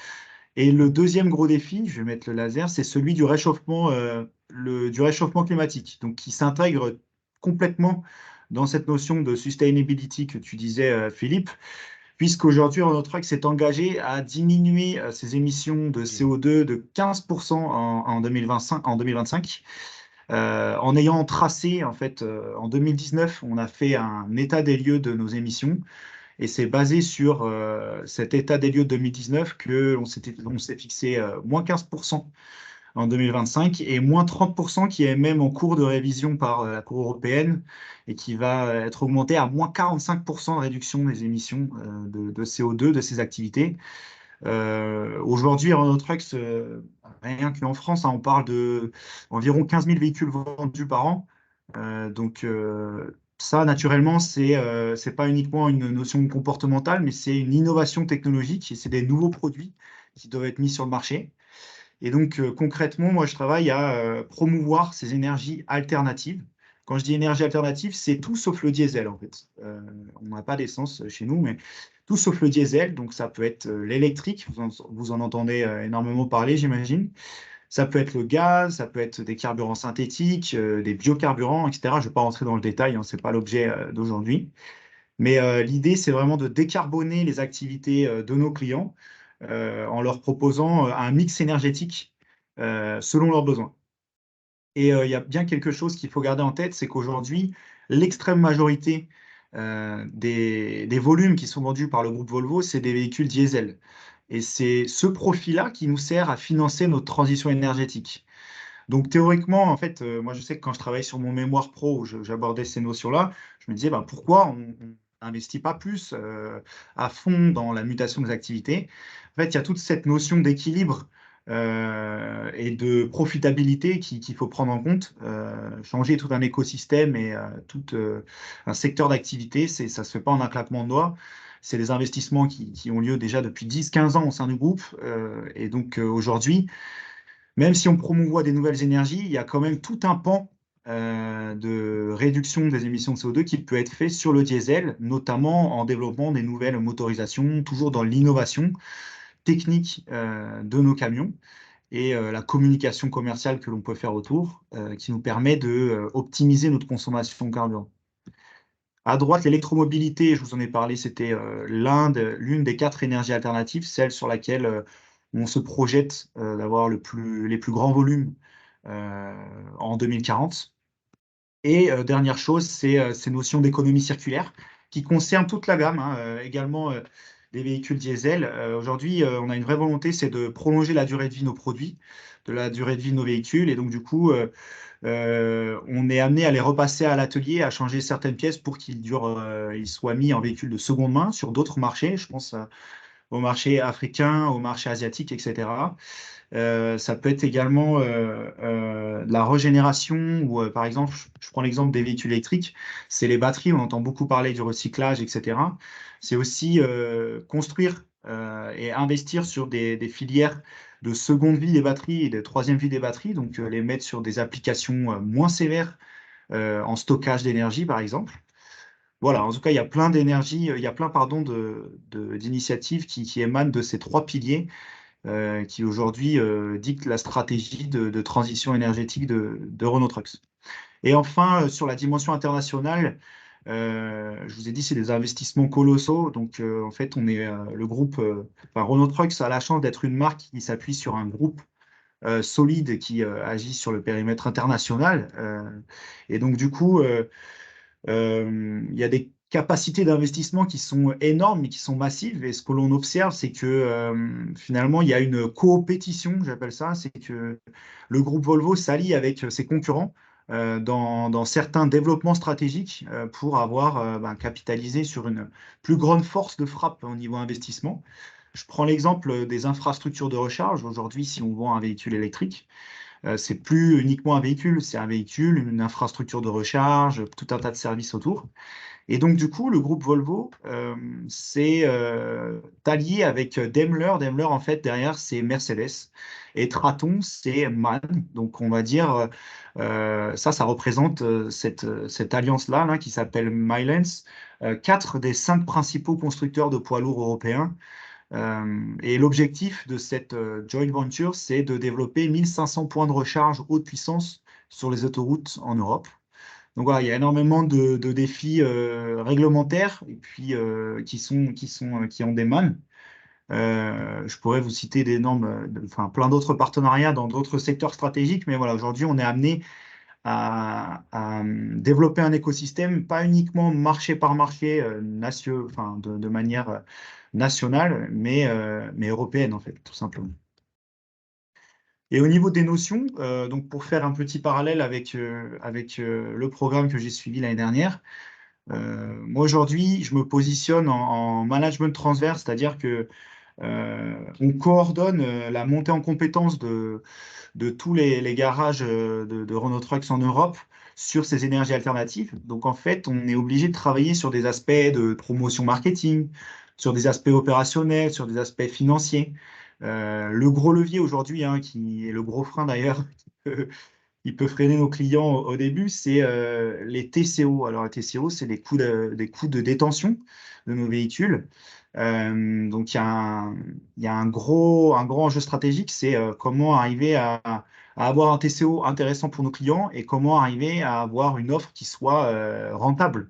B: Et le deuxième gros défi, je vais mettre le laser, c'est celui du réchauffement climatique, donc qui s'intègre complètement dans cette notion de sustainability que tu disais, Philippe, puisqu'aujourd'hui, Renault Trucks s'est engagé à diminuer ses émissions de
A: Mm.
B: CO2 de 15% en 2025, en ayant tracé, en fait, en 2019, on a fait un état des lieux de nos émissions. Et c'est basé sur cet état des lieux de 2019 on s'est fixé moins 15% en 2025 et moins 30% qui est même en cours de révision par la Cour européenne et qui va être augmenté à moins 45% de réduction des émissions de CO2 de ces activités. Aujourd'hui, Renault Trucks, rien qu'en France, hein, on parle de environ 15 000 véhicules vendus par an. Donc, ça, naturellement, c'est pas uniquement une notion comportementale, mais c'est une innovation technologique et c'est des nouveaux produits qui doivent être mis sur le marché. Et donc, concrètement, moi, je travaille à promouvoir ces énergies alternatives. Quand je dis énergie alternative, c'est tout sauf le diesel, en fait. On n'a pas d'essence chez nous, mais tout sauf le diesel. Donc, ça peut être l'électrique, vous en entendez énormément parler, j'imagine. Ça peut être le gaz, ça peut être des carburants synthétiques, des biocarburants, etc. Je ne vais pas rentrer dans le détail, hein, ce n'est pas l'objet d'aujourd'hui. Mais l'idée, c'est vraiment de décarboner les activités de nos clients en leur proposant un mix énergétique selon leurs besoins. Et il y a bien quelque chose qu'il faut garder en tête, c'est qu'aujourd'hui, l'extrême majorité des volumes qui sont vendus par le groupe Volvo, c'est des véhicules diesel. Et c'est ce profil-là qui nous sert à financer notre transition énergétique. Donc théoriquement, en fait, moi je sais que quand je travaillais sur mon mémoire pro, où j'abordais ces notions-là, je me disais ben, pourquoi on n'investit pas plus à fond dans la mutation des activités. En fait, il y a toute cette notion d'équilibre et de profitabilité qu'il faut prendre en compte. Changer tout un écosystème et tout un secteur d'activité, ça ne se fait pas en un claquement de doigts. C'est des investissements qui ont lieu déjà depuis 10-15 ans au sein du groupe. Et donc aujourd'hui, même si on promouvoit des nouvelles énergies, il y a quand même tout un pan de réduction des émissions de CO2 qui peut être fait sur le diesel, notamment en développant des nouvelles motorisations, toujours dans l'innovation technique de nos camions et la communication commerciale que l'on peut faire autour, qui nous permet de optimiser notre consommation de carburant. À droite, l'électromobilité, je vous en ai parlé, c'était l'une des quatre énergies alternatives, celle sur laquelle on se projette d'avoir les plus grands volumes en 2040. Et dernière chose, c'est ces notions d'économie circulaire qui concernent toute la gamme, hein, également les véhicules diesel. Aujourd'hui, on a une vraie volonté, c'est de prolonger la durée de vie de nos produits, de la durée de vie de nos véhicules. Et donc, du coup, on est amené à les repasser à l'atelier, à changer certaines pièces pour ils soient mis en véhicule de seconde main sur d'autres marchés. Je pense au marché africain, au marché asiatique, etc. Ça peut être également de la régénération ou par exemple, je prends l'exemple des véhicules électriques, c'est les batteries, on entend beaucoup parler du recyclage, etc. C'est aussi construire et investir sur des filières de seconde vie des batteries et de troisième vie des batteries, donc les mettre sur des applications moins sévères en stockage d'énergie, par exemple. Voilà, en tout cas, il y a plein d'énergie, il y a plein, pardon, d'initiatives qui émanent de ces trois piliers qui aujourd'hui dictent la stratégie de transition énergétique de Renault Trucks. Et enfin, sur la dimension internationale, Je vous ai dit, c'est des investissements colossaux. Donc, en fait, on est le groupe. Enfin, Renault Trucks a la chance d'être une marque qui s'appuie sur un groupe solide qui agit sur le périmètre international. Et donc, du coup, il y a des capacités d'investissement qui sont énormes et qui sont massives. Et ce que l'on observe, c'est que finalement, il y a une coopétition, j'appelle ça, c'est que le groupe Volvo s'allie avec ses concurrents dans certains développements stratégiques pour avoir capitalisé sur une plus grande force de frappe au niveau investissement. Je prends l'exemple des infrastructures de recharge. Aujourd'hui, si on vend un véhicule électrique, c'est plus uniquement un véhicule, c'est un véhicule, une infrastructure de recharge, tout un tas de services autour. Et donc, du coup, le groupe Volvo s'est allié avec Daimler. Daimler, en fait, derrière, c'est Mercedes. Et Traton, c'est MAN. Donc, on va dire, ça représente cette alliance-là là, qui s'appelle Milence. Quatre des cinq principaux constructeurs de poids lourds européens et l'objectif de cette joint venture, c'est de développer 1500 points de recharge haute puissance sur les autoroutes en Europe. Donc voilà, il y a énormément de défis réglementaires et puis qui ont des mannes. Je pourrais vous citer des normes, enfin plein d'autres partenariats dans d'autres secteurs stratégiques, mais voilà, aujourd'hui, on est amené à développer un écosystème, pas uniquement marché par marché, enfin, de manière nationale, mais européenne, en fait, tout simplement. Et au niveau des notions, donc pour faire un petit parallèle avec le programme que j'ai suivi l'année dernière, moi aujourd'hui, je me positionne en management transverse, c'est-à-dire que on coordonne la montée en compétences de tous les garages de Renault Trucks en Europe sur ces énergies alternatives. Donc en fait, on est obligé de travailler sur des aspects de promotion marketing, sur des aspects opérationnels, sur des aspects financiers. Le gros levier aujourd'hui, hein, qui est le gros frein d'ailleurs, qui peut freiner nos clients au début, c'est les TCO. Alors, les TCO, c'est des coûts de détention de nos véhicules. Donc, il y a un gros enjeu stratégique, c'est comment arriver à avoir un TCO intéressant pour nos clients et comment arriver à avoir une offre qui soit rentable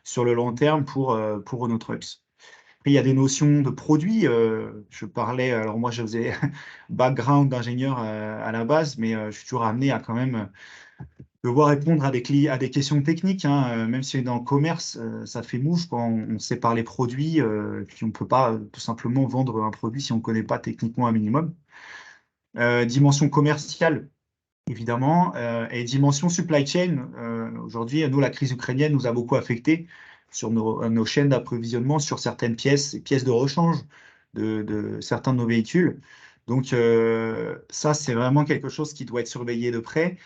B: sur le long terme pour Renault Trucks. Après, il y a des notions de produits. Je parlais, alors moi, je faisais background d'ingénieur à la base, mais je suis toujours amené à quand même devoir répondre à des questions techniques, hein. Même si on est dans le commerce, ça fait mouche quand on sépare les produits, puis on ne peut pas tout simplement vendre un produit si on ne connaît pas techniquement un minimum. Dimension commerciale, évidemment, et dimension supply chain. Aujourd'hui, nous, la crise ukrainienne nous a beaucoup affectés sur nos chaînes d'approvisionnement, sur certaines pièces de rechange de certains de nos véhicules. Donc, ça, c'est vraiment quelque chose qui doit être surveillé de près.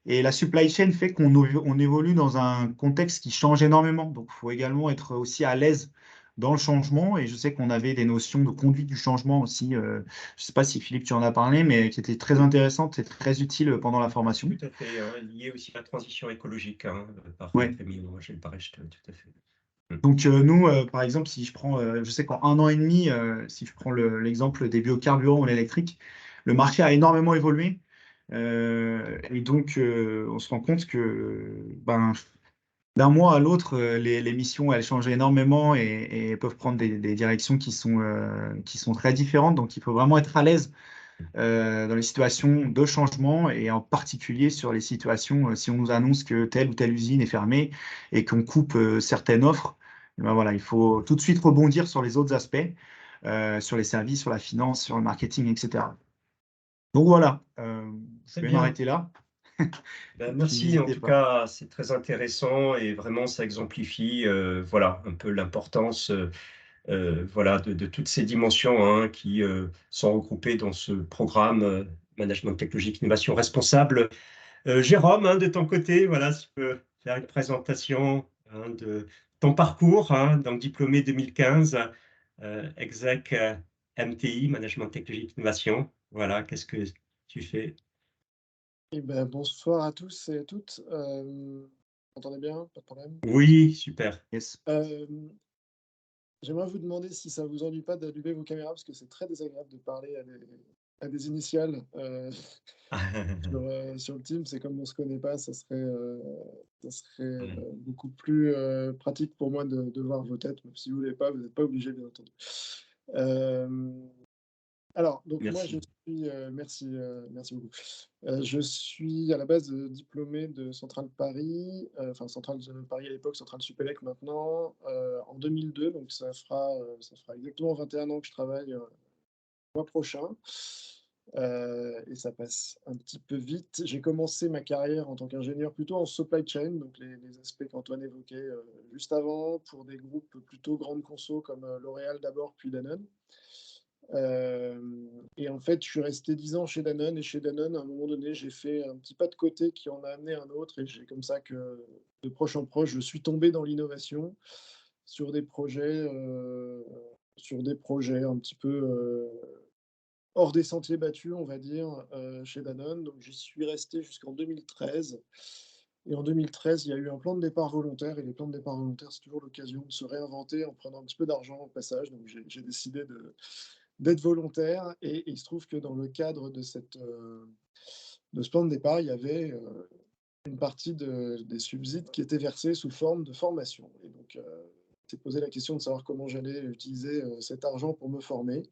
B: Et la supply chain fait on évolue dans un contexte qui change énormément. Donc, il faut également être aussi à l'aise dans le changement. Et je sais qu'on avait des notions de conduite du changement aussi. Je ne sais pas si Philippe, tu en as parlé, mais qui étaient très intéressantes et très utiles pendant la formation.
A: Tout à fait, hein, lié aussi à la transition écologique, hein, par
B: Ouais.
A: Rémi Angel Barrecht, tout à fait.
B: Donc, nous, par exemple, si je prends, je sais qu'en un an et demi, si je prends l'exemple des biocarburants ou l'électrique, le marché a énormément évolué. Et donc, on se rend compte que ben, d'un mois à l'autre, les missions, elles changent énormément et peuvent prendre des directions qui sont très différentes. Donc, il faut vraiment être à l'aise dans les situations de changement et en particulier sur les situations, si on nous annonce que telle ou telle usine est fermée et qu'on coupe certaines offres, eh ben voilà, il faut tout de suite rebondir sur les autres aspects, sur les services, sur la finance, sur le marketing, etc. Donc voilà, je
A: Très
B: vais
A: bien.
B: m'arrêter là.
A: Ben,
B: Puis
A: merci, en
B: n'hésitez
A: tout
B: pas.
A: cas, c'est très intéressant et vraiment ça exemplifie voilà, un peu l'importance voilà, de toutes ces dimensions hein, qui sont regroupées dans ce programme Management technologique, innovation responsable. Jérôme, hein, de ton côté, voilà, si tu peux faire une présentation hein, de ton parcours, hein, donc diplômé 2015, exec MTI, Management technologique, innovation. Voilà, qu'est-ce que tu fais?
C: Eh ben, bonsoir à tous et à toutes. Vous m'entendez bien? Pas de problème?
A: Oui, super.
B: Yes.
C: J'aimerais vous demander si ça vous ennuie pas d'allumer vos caméras parce que c'est très désagréable de parler à des initiales sur le team. C'est comme on se connaît pas, ça serait beaucoup plus pratique pour moi de voir vos têtes. Même si vous voulez pas, vous n'êtes pas obligé, bien entendu. Alors, donc moi, je
A: Merci.
C: suis, merci beaucoup. Je suis à la base, diplômé de Centrale Paris, enfin Centrale de Paris à l'époque, Centrale Supélec maintenant, en 2002, donc ça fera exactement 21 ans que je travaille, le mois prochain, et ça passe un petit peu vite. J'ai commencé ma carrière en tant qu'ingénieur plutôt en supply chain, donc les aspects qu'Antoine évoquait, juste avant, pour des groupes plutôt grandes consos comme, L'Oréal d'abord, puis Danone. Et en fait, je suis resté 10 ans chez Danone et chez Danone, à un moment donné, j'ai fait un petit pas de côté qui en a amené un autre et j'ai comme ça que, de proche en proche, je suis tombé dans l'innovation sur des projets, un petit peu, hors des sentiers battus, on va dire, chez Danone. Donc j'y suis resté jusqu'en 2013 et en 2013, il y a eu un plan de départ volontaire et les plans de départ volontaires, c'est toujours l'occasion de se réinventer en prenant un petit peu d'argent au passage. Donc j'ai décidé d'être volontaire et il se trouve que dans le cadre de ce plan de départ, il y avait, une partie des subsides qui étaient versés sous forme de formation et donc s'est posé la question de savoir comment j'allais utiliser, cet argent pour me former.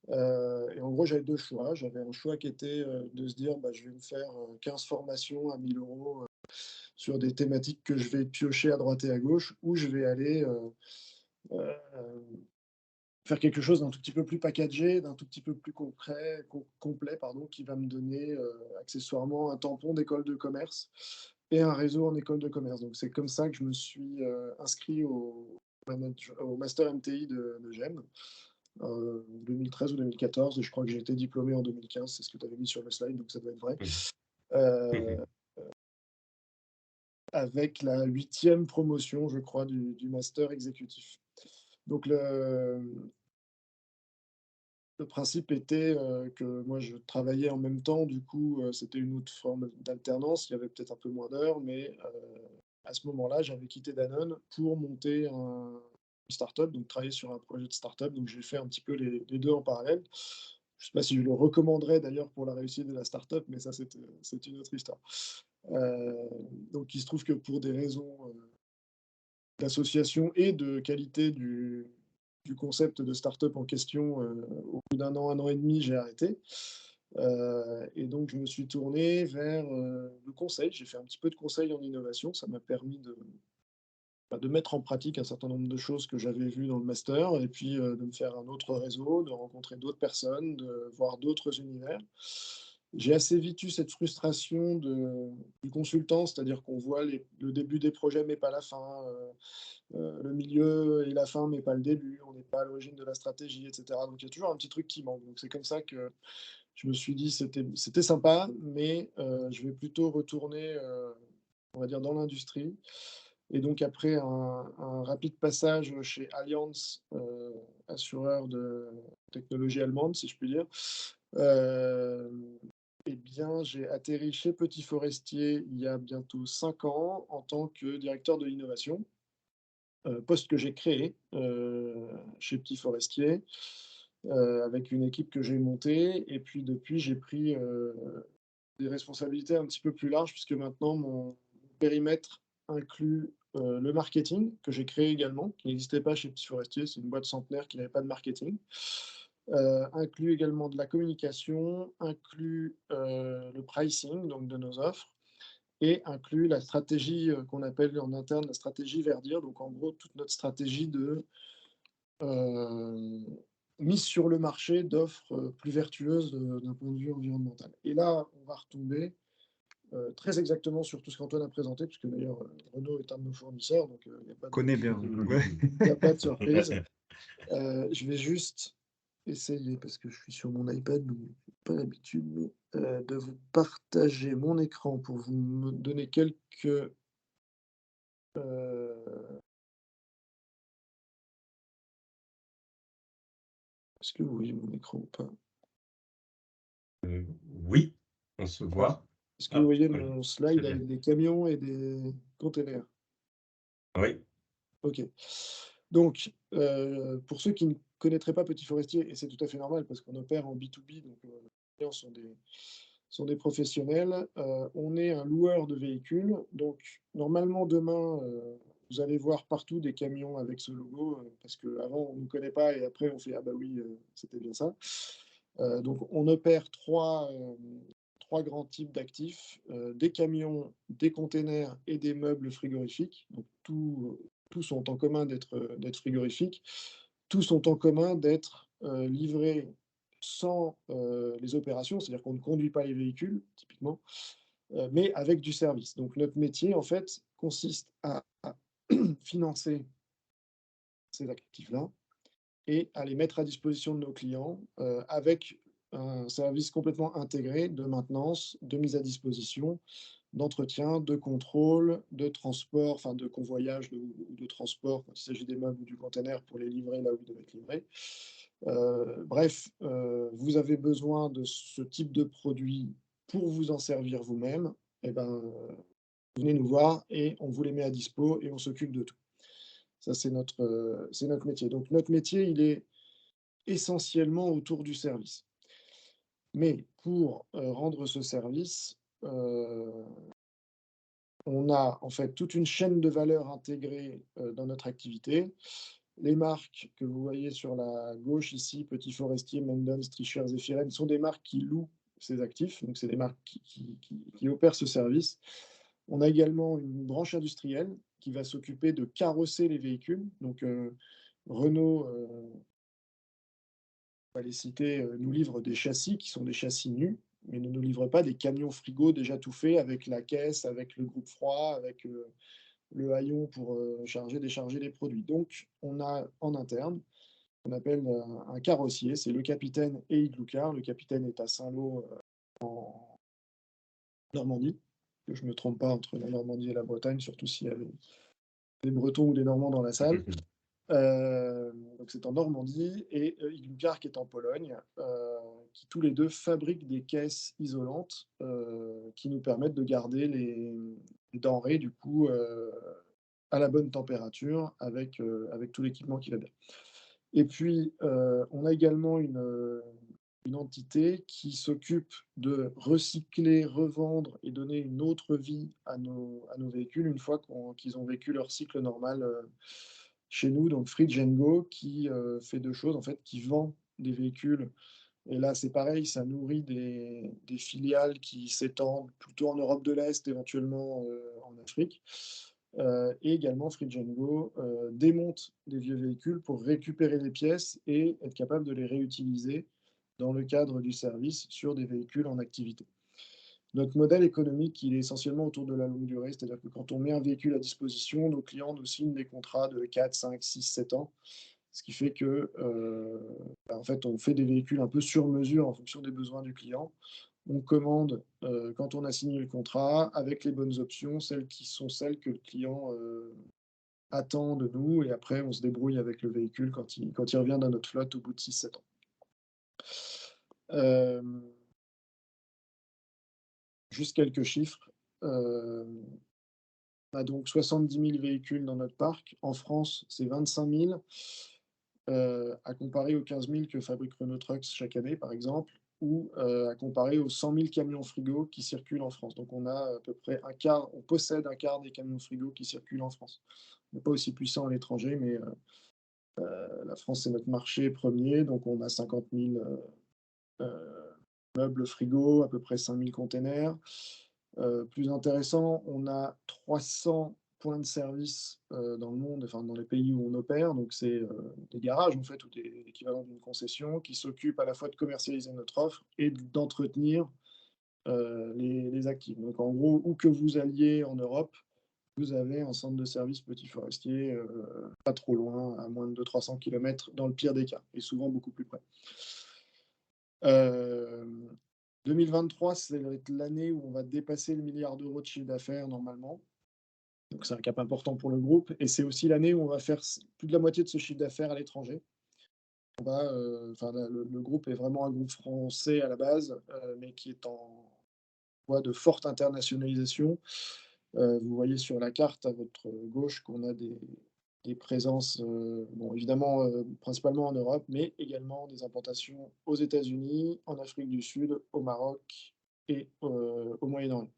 C: Et en gros, j'avais 2 choix. J'avais un choix qui était, de se dire: «Bah, je vais me faire, 15 formations à 1 000 € sur des thématiques que je vais piocher à droite et à gauche» ou je vais aller, heu, faire quelque chose d'un tout petit peu plus packagé, d'un tout petit peu plus concret, complet, pardon, qui va me donner, accessoirement un tampon d'école de commerce et un réseau en école de commerce. Donc c'est comme ça que je me suis, inscrit au master MTI de GEM, 2013 ou 2014 et je crois que j'ai été diplômé en 2015, c'est ce que tu avais mis sur le slide, donc ça doit être vrai.
A: Mmh.
C: Heu, Avec la 8e promotion, je crois, du master exécutif. Donc le principe était, que moi je travaillais en même temps, du coup, c'était une autre forme d'alternance. Il y avait peut-être un peu moins d'heures, mais, à ce moment-là, j'avais quitté Danone pour monter une start-up, donc travailler sur un projet de start-up. Donc j'ai fait un petit peu les 2 en parallèle. Je ne sais pas si je le recommanderais d'ailleurs pour la réussite de la start-up, mais ça c'est une autre histoire. Donc il se trouve que pour des raisons, d'association et de qualité du concept de start-up en question, au bout d'un an et demi, j'ai arrêté. Et donc je me suis tourné vers, le conseil. J'ai fait un petit peu de conseil en innovation. Ça m'a permis de mettre en pratique un certain nombre de choses que j'avais vues dans le master et puis, de me faire un autre réseau, de rencontrer d'autres personnes, de voir d'autres univers. J'ai assez vite eu cette frustration du consultant, c'est-à-dire qu'on voit le début des projets mais pas la fin, le milieu et la fin, mais pas le début. On n'est pas à l'origine de la stratégie, et cetera. Donc il y a toujours un petit truc qui manque. Donc c'est comme ça que je me suis dit: «C'était sympa, mais je vais plutôt retourner, on va dire dans l'industrie» et donc après un rapide passage chez Allianz, assureur de technologie allemande, si je puis dire, hem et bien, j'ai atterri chez Petit Forestier il y a bientôt 5 ans en tant que directeur de l'innovation. Poste que j'ai créé, chez Petit Forestier, avec une équipe que j'ai montée et puis depuis j'ai pris, des responsabilités un petit peu plus larges puisque maintenant mon périmètre inclut, le marketing que j'ai créé également, qui n'existait pas chez Petit Forestier, c'est une boîte centenaire qui n'avait pas de marketing. Inclut également de la communication, inclut, le pricing donc de nos offres et inclut la stratégie, qu'on appelle en interne la stratégie verdir, donc en gros toute notre stratégie de, heu, mise sur le marché d'offres, plus vertueuses, d'un point de vue environnemental et là, on va retomber, très exactement sur tout ce qu'Antoine a présenté, puisque d'ailleurs, Renault est un de nos fournisseurs, donc il y a pas de
B: Connais bien. Ouais.
C: il y a pas de surprise. Je vais juste essayer, parce que je suis sur mon iPad, donc j'ai pas l'habitude, mais, de vous partager mon écran pour vous me donner quelques, est-ce que vous voyez mon écran ou pas?
A: Oui, on se
C: Ah,
A: voit.
C: est-ce que vous
A: Ah,
C: voyez
A: oui,
C: mon
A: très
C: slide
A: bien.
C: avec des camions et des containers?
A: Oui.
C: OK. Donc, pour ceux qui ne connaîtraient pas Petit Forestier, et c'est tout à fait normal parce qu'on opère en B2B, donc les clients sont des professionnels. On est un loueur de véhicules, donc normalement demain, vous allez voir partout des camions avec ce logo, parce qu'avant on ne nous connaît pas et après on fait: «Ah bah oui, c'était bien ça». Donc on opère trois grands types d'actifs, des camions, des containers et des meubles frigorifiques. Donc tous ont en commun d'être frigorifiques. Tous ont en commun d'être, livrés sans, les opérations, c'est-à-dire qu'on ne conduit pas les véhicules typiquement, mais avec du service. Donc notre métier en fait consiste à financer ces actifs-là et à les mettre à disposition de nos clients, avec un service complètement intégré de maintenance, de mise à disposition, d'entretien, de contrôle, de transport, enfin de convoyage ou de transport quand il s'agit des meubles ou du container pour les livrer là où ils doivent être livrés. Bref, vous avez besoin de ce type de produit pour vous en servir vous-même, et ben, venez nous voir et on vous les met à dispo et on s'occupe de tout. Ça, c'est notre métier. Donc notre métier, il est essentiellement autour du service. Mais pour, rendre ce service, on a en fait toute une chaîne de valeur intégrée, dans notre activité. Les marques que vous voyez sur la gauche ici, Petit Forestier, Mendon, Stricher, Zephyren, sont des marques qui louent ces actifs, donc c'est des marques qui opèrent ce service. On a également une branche industrielle qui va s'occuper de carrosser les véhicules. Donc, Renault, on va les citer, nous livre des châssis qui sont des châssis nus, mais ne nous livre pas des camions frigo déjà tout faits avec la caisse, avec le groupe froid, avec, le haillon pour, charger, décharger les produits. Donc on a en interne, on appelle un carrossier, c'est le capitaine et Igloucar. Le capitaine est à Saint-Lô, en Normandie, que je ne me trompe pas entre la Normandie et la Bretagne, surtout s'il y a des Bretons ou des Normands dans la salle. Donc c'est en Normandie et Igloucar qui est en Pologne, qui tous les 2 fabriquent des caisses isolantes, qui nous permettent de garder les denrées du coup, à la bonne température avec tout l'équipement qui va bien. Et puis, on a également une entité qui s'occupe de recycler, revendre et donner une autre vie à nos véhicules une fois qu'ils ont vécu leur cycle normal, chez nous. Donc Fridge & Go qui, fait 2 choses en fait, qui vend des véhicules, et là c'est pareil, ça nourrit des filiales qui s'étendent plutôt en Europe de l'Est, éventuellement, en Afrique. Et également Fridge & Go, démonte des vieux véhicules pour récupérer les pièces et être capable de les réutiliser dans le cadre du service sur des véhicules en activité. Notre modèle économique, il est essentiellement autour de la longue durée, c'est-à-dire que quand on met un véhicule à disposition, nos clients nous signent des contrats de 4, 5, 6, 7 ans. Ce qui fait que, en fait, on fait des véhicules un peu sur mesure en fonction des besoins du client. On commande, quand on a signé le contrat avec les bonnes options, celles que le client, attend de nous, et après on se débrouille avec le véhicule quand il revient dans notre flotte au bout de 6, 7 ans. Hem, Juste quelques chiffres. On a donc 70 000 véhicules dans notre parc. En France, c'est 25 000, à comparer aux 15 000 que fabrique Renault Trucks chaque année, par exemple, ou, à comparer aux 100 000 camions frigo qui circulent en France. Donc on a à peu près un quart, on possède un quart des camions frigo qui circulent en France. On n'est pas aussi puissant à l'étranger, mais, la France, c'est notre marché premier, donc on a 50 000, meubles frigo, à peu près 5 000 containers. Plus intéressant, on a 300 points de service, dans le monde, enfin dans les pays où on opère. Donc c'est, des garages en fait, ou l'équivalent d'une concession qui s'occupent à la fois de commercialiser notre offre et d'entretenir, les actifs. Donc en gros, où que vous alliez en Europe, vous avez un centre de service Petit Forestier, pas trop loin, à moins de 200-300 km dans le pire des cas, et souvent beaucoup plus près. 2023, ça va être l'année où on va dépasser le milliard d'euros de chiffre d'affaires normalement. Donc c'est un cap important pour le groupe, et c'est aussi l'année où on va faire plus de la moitié de ce chiffre d'affaires à l'étranger. On va, enfin le groupe est vraiment un groupe français à la base, mais qui est en voie de forte internationalisation. Vous voyez sur la carte à votre gauche qu'on a des présences, bon, évidemment, principalement en Europe, mais également des importations aux États-Unis, en Afrique du Sud, au Maroc et au Moyen-Orient.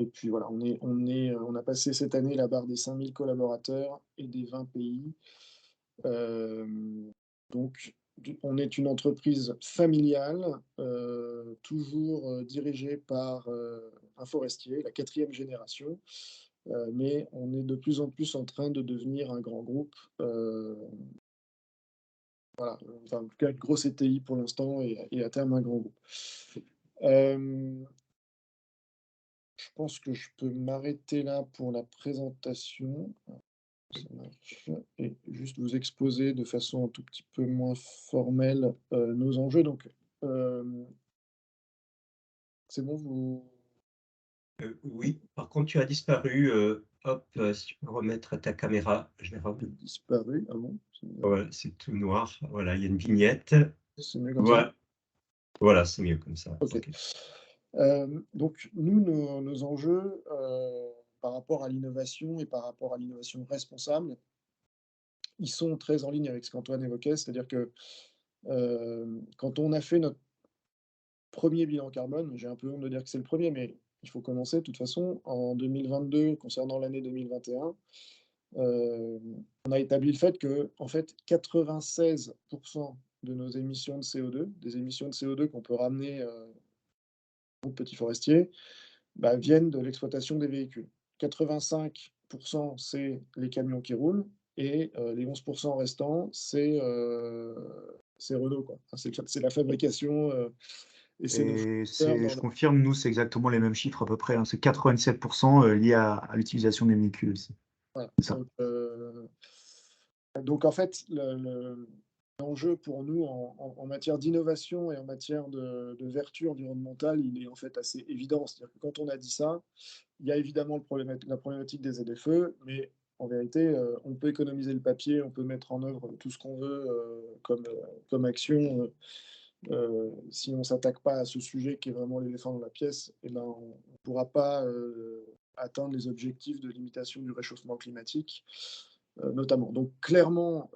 C: Et puis voilà, on a passé cette année la barre des 5000 collaborateurs et des 20 pays. Donc on est une entreprise familiale, toujours, dirigée par, un forestier, la quatrième génération, mais on est de plus en plus en train de devenir un grand groupe, voilà, enfin, en tout cas, une grosse ETI pour l'instant et à terme un grand groupe. Hem, je pense que je peux m'arrêter là pour la présentation. Ça marche et juste vous exposer de façon un tout petit peu moins formelle, nos enjeux donc, hem, c'est bon vous
A: Oui, par contre, tu as disparu, hop, si tu peux remettre ta caméra, je vais
C: avez
A: remettre.
C: disparu? Ah bon?
A: Voilà, c'est tout noir. Voilà, il y a une vignette.
C: C'est mieux comme ça?
A: Voilà, voilà, c'est mieux comme ça.
C: OK.
A: OK.
C: Donc nous, nos enjeux, par rapport à l'innovation et par rapport à l'innovation responsable, ils sont très en ligne avec ce qu'Antoine évoquait. C'est-à-dire que, quand on a fait notre premier bilan carbone, j'ai un peu honte de dire que c'est le premier, mais il faut commencer de toute façon. En 2022, concernant l'année 2021, on a établi le fait que, en fait, 96 de nos émissions de CO2, des émissions de CO2 qu'on peut ramener, au petit forestier, bah, viennent de l'exploitation des véhicules. 85 c'est les camions qui roulent et les 11 restants, c'est Renault, quoi. Enfin, c'est la fabrication, et c'est nos
B: Et
C: fournisseurs
B: je confirme, nous, c'est exactement les mêmes chiffres à peu près, hein. C'est 87% liés à l'utilisation des véhicules aussi.
C: voilà,
B: C'est ça.
C: donc en fait, l'enjeu pour nous en matière d'innovation et en matière de vertu environnementale, il est en fait assez évident. C'est-à-dire que quand on a dit ça, il y a évidemment la problématique des ZFE, mais en vérité, on peut économiser le papier, on peut mettre en œuvre tout ce qu'on veut, comme action, si on ne s'attaque pas à ce sujet qui est vraiment l'éléphant dans la pièce, eh ben, on ne pourra pas, atteindre les objectifs de limitation du réchauffement climatique, notamment. Donc clairement,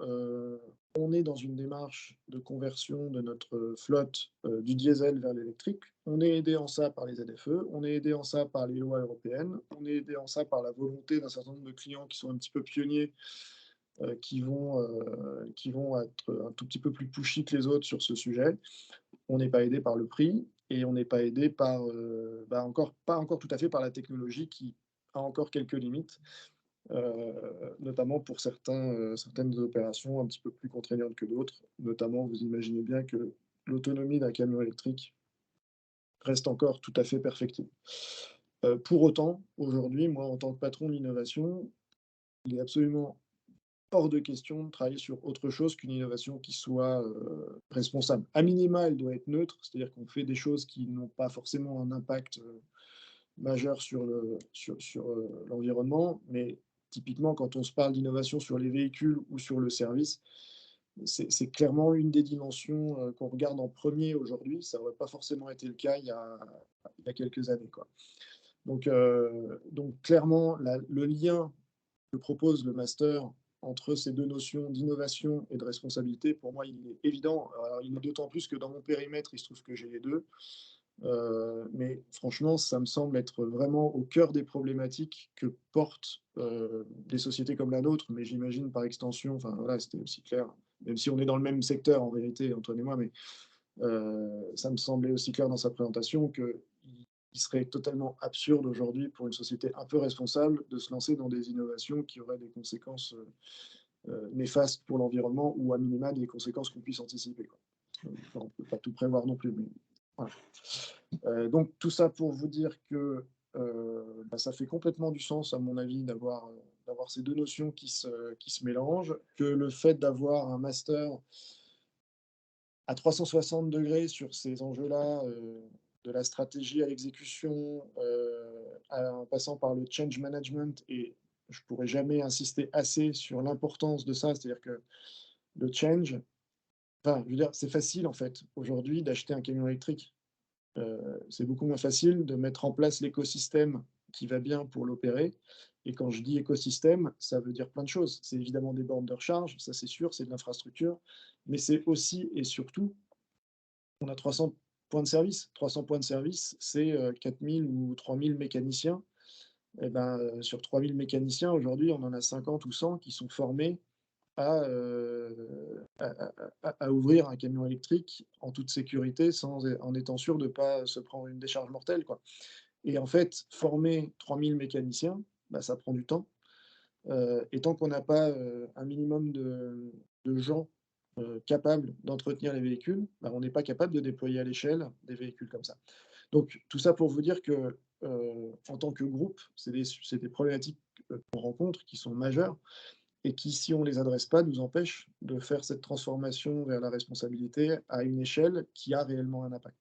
C: on est dans une démarche de conversion de notre flotte, du diesel vers l'électrique. On est aidé en ça par les ZFE, on est aidé en ça par les lois européennes, on est aidé en ça par la volonté d'un certain nombre de clients qui sont un petit peu pionniers, qui vont être un tout petit peu plus pushy que les autres sur ce sujet. On n'est pas aidé par le prix et on n'est pas aidé par, bah, encore pas encore tout à fait par la technologie qui a encore quelques limites, notamment pour certaines opérations un petit peu plus contraignantes que d'autres. Notamment, vous imaginez bien que l'autonomie d'un camion électrique reste encore tout à fait perfectible. Pour autant, aujourd'hui, moi, en tant que patron de l'innovation, il est absolument hors de question de travailler sur autre chose qu'une innovation qui soit, responsable. A minima, elle doit être neutre, c'est-à-dire qu'on fait des choses qui n'ont pas forcément un impact, majeur sur l'environnement, mais typiquement, quand on se parle d'innovation sur les véhicules ou sur le service, c'est clairement une des dimensions, qu'on regarde en premier aujourd'hui. Ça n'aurait pas forcément été le cas il y a quelques années, quoi. Donc clairement, le lien que propose le master entre ces deux notions d'innovation et de responsabilité, pour moi, il est évident. Alors, il est d'autant plus que dans mon périmètre, il se trouve que j'ai les deux. Mais franchement, ça me semble être vraiment au cœur des problématiques que portent des sociétés comme la nôtre, mais j'imagine par extension, enfin voilà, c'était aussi clair, même si on est dans le même secteur en vérité, Antoine et moi, mais ça me semblait aussi clair dans sa présentation qu'il serait totalement absurde aujourd'hui pour une société un peu responsable de se lancer dans des innovations qui auraient des conséquences néfastes pour l'environnement ou à minima des conséquences qu'on puisse anticiper, quoi. Enfin, on ne peut pas tout prévoir non plus, mais voilà. Donc tout ça pour vous dire que bah, ça fait complètement du sens, à mon avis, d'avoir ces deux notions qui se mélangent, que le fait d'avoir un master à 360 degrés sur ces enjeux-là, de la stratégie à l'exécution, en passant par le change management, et je pourrais jamais insister assez sur l'importance de ça. C'est-à-dire que le change, enfin, je veux dire, c'est facile en fait, aujourd'hui, d'acheter un camion électrique. C'est beaucoup moins facile de mettre en place l'écosystème qui va bien pour l'opérer. Et quand je dis écosystème, ça veut dire plein de choses. C'est évidemment des bornes de recharge, ça c'est sûr, c'est de l'infrastructure, mais c'est aussi et surtout, on a 300 points de service. 300 points de service, c'est 4 000 ou 3 000 mécaniciens. Et ben, sur 3 000 mécaniciens, aujourd'hui, on en a 50 ou 100 qui sont formés à, à ouvrir un camion électrique en toute sécurité, en étant sûr de ne pas se prendre une décharge mortelle, quoi. Et en fait, former 3 000 mécaniciens, bah, ça prend du temps. Et tant qu'on n'a pas, un minimum de gens, capables d'entretenir les véhicules, bah, on n'est pas capable de déployer à l'échelle des véhicules comme ça. Donc tout ça pour vous dire que, en tant que groupe, c'est des problématiques, qu'on rencontre qui sont majeures et qui, si on ne les adresse pas, nous empêchent de faire cette transformation vers la responsabilité à une échelle qui a réellement un impact.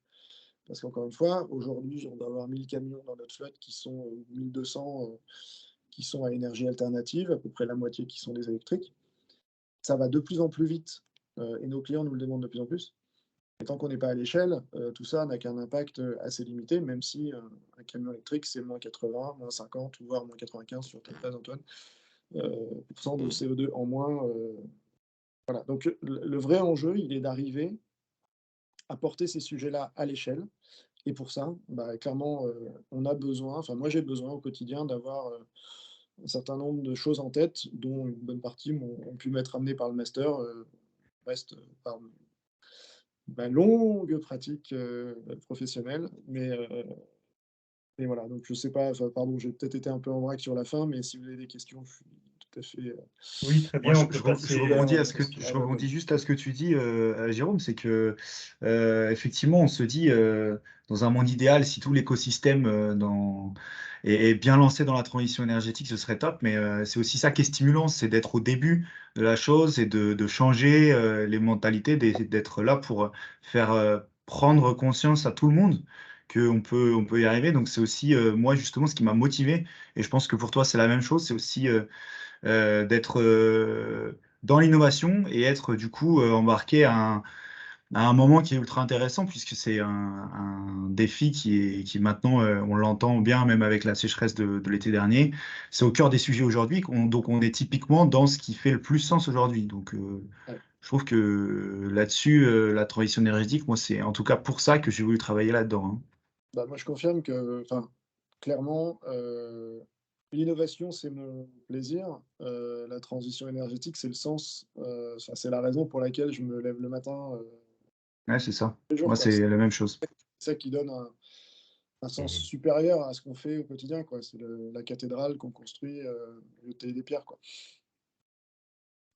C: Parce qu'encore une fois, aujourd'hui, on doit avoir 1 000 camions dans notre flotte qui sont, 1 200, qui sont à énergie alternative, à peu près la moitié qui sont des électriques. Ça va de plus en plus vite, et nos clients nous le demandent de plus en plus. Et tant qu'on n'est pas à l'échelle, tout ça n'a qu'un impact, assez limité, même si, un camion électrique, c'est -80, -50 ou voire -95 sur ta base, Antoine, % de CO2 en moins, voilà. Donc le vrai enjeu, il est d'arriver à porter ces sujets-là à l'échelle. Et pour ça, bah, clairement, on a besoin, enfin moi j'ai besoin au quotidien d'avoir, un certain nombre de choses en tête, dont une bonne partie ont pu m'être amenées par le master, reste, par ma longue pratique, professionnelle. Mais voilà, donc je sais pas, enfin pardon, j'ai peut-être été un peu en vrac sur la fin, mais si vous avez des questions, je suis tout à fait,
A: Oui, très
B: Moi,
A: bien, on peut passer
B: rebondis
C: à
B: je
C: la
B: rebondis juste à ce que tu dis, Jérôme, c'est que effectivement, on se dit dans un monde idéal, si tout l'écosystème est bien lancé dans la transition énergétique, ce serait top. Mais c'est aussi ça qui est stimulant, c'est d'être au début de la chose et de changer les mentalités, d'être là pour faire prendre conscience à tout le monde on peut y arriver. Donc c'est aussi moi justement ce qui m'a motivé. Et je pense que pour toi c'est la même chose. C'est aussi d'être dans l'innovation et être du coup embarqué à un moment qui est ultra intéressant puisque c'est un défi qui maintenant, on l'entend bien même avec la sécheresse de l'été dernier, c'est au cœur des sujets aujourd'hui, donc on est typiquement dans ce qui fait le plus sens aujourd'hui. Donc
C: ouais.
B: je trouve que là-dessus, la transition énergétique, moi c'est en tout cas pour ça que j'ai voulu travailler là-dedans, hein.
C: Bah, moi je confirme que, enfin, clairement, l'innovation, c'est mon plaisir, la transition énergétique, c'est le sens, enfin, c'est la raison pour laquelle je me lève le matin,
B: Ouais, c'est ça.
C: tous les jours,
B: Moi
C: quoi.
B: c'est la même chose.
C: C'est ça qui donne un sens supérieur à ce qu'on fait au quotidien, quoi. C'est la cathédrale qu'on construit, jeter des pierres, quoi.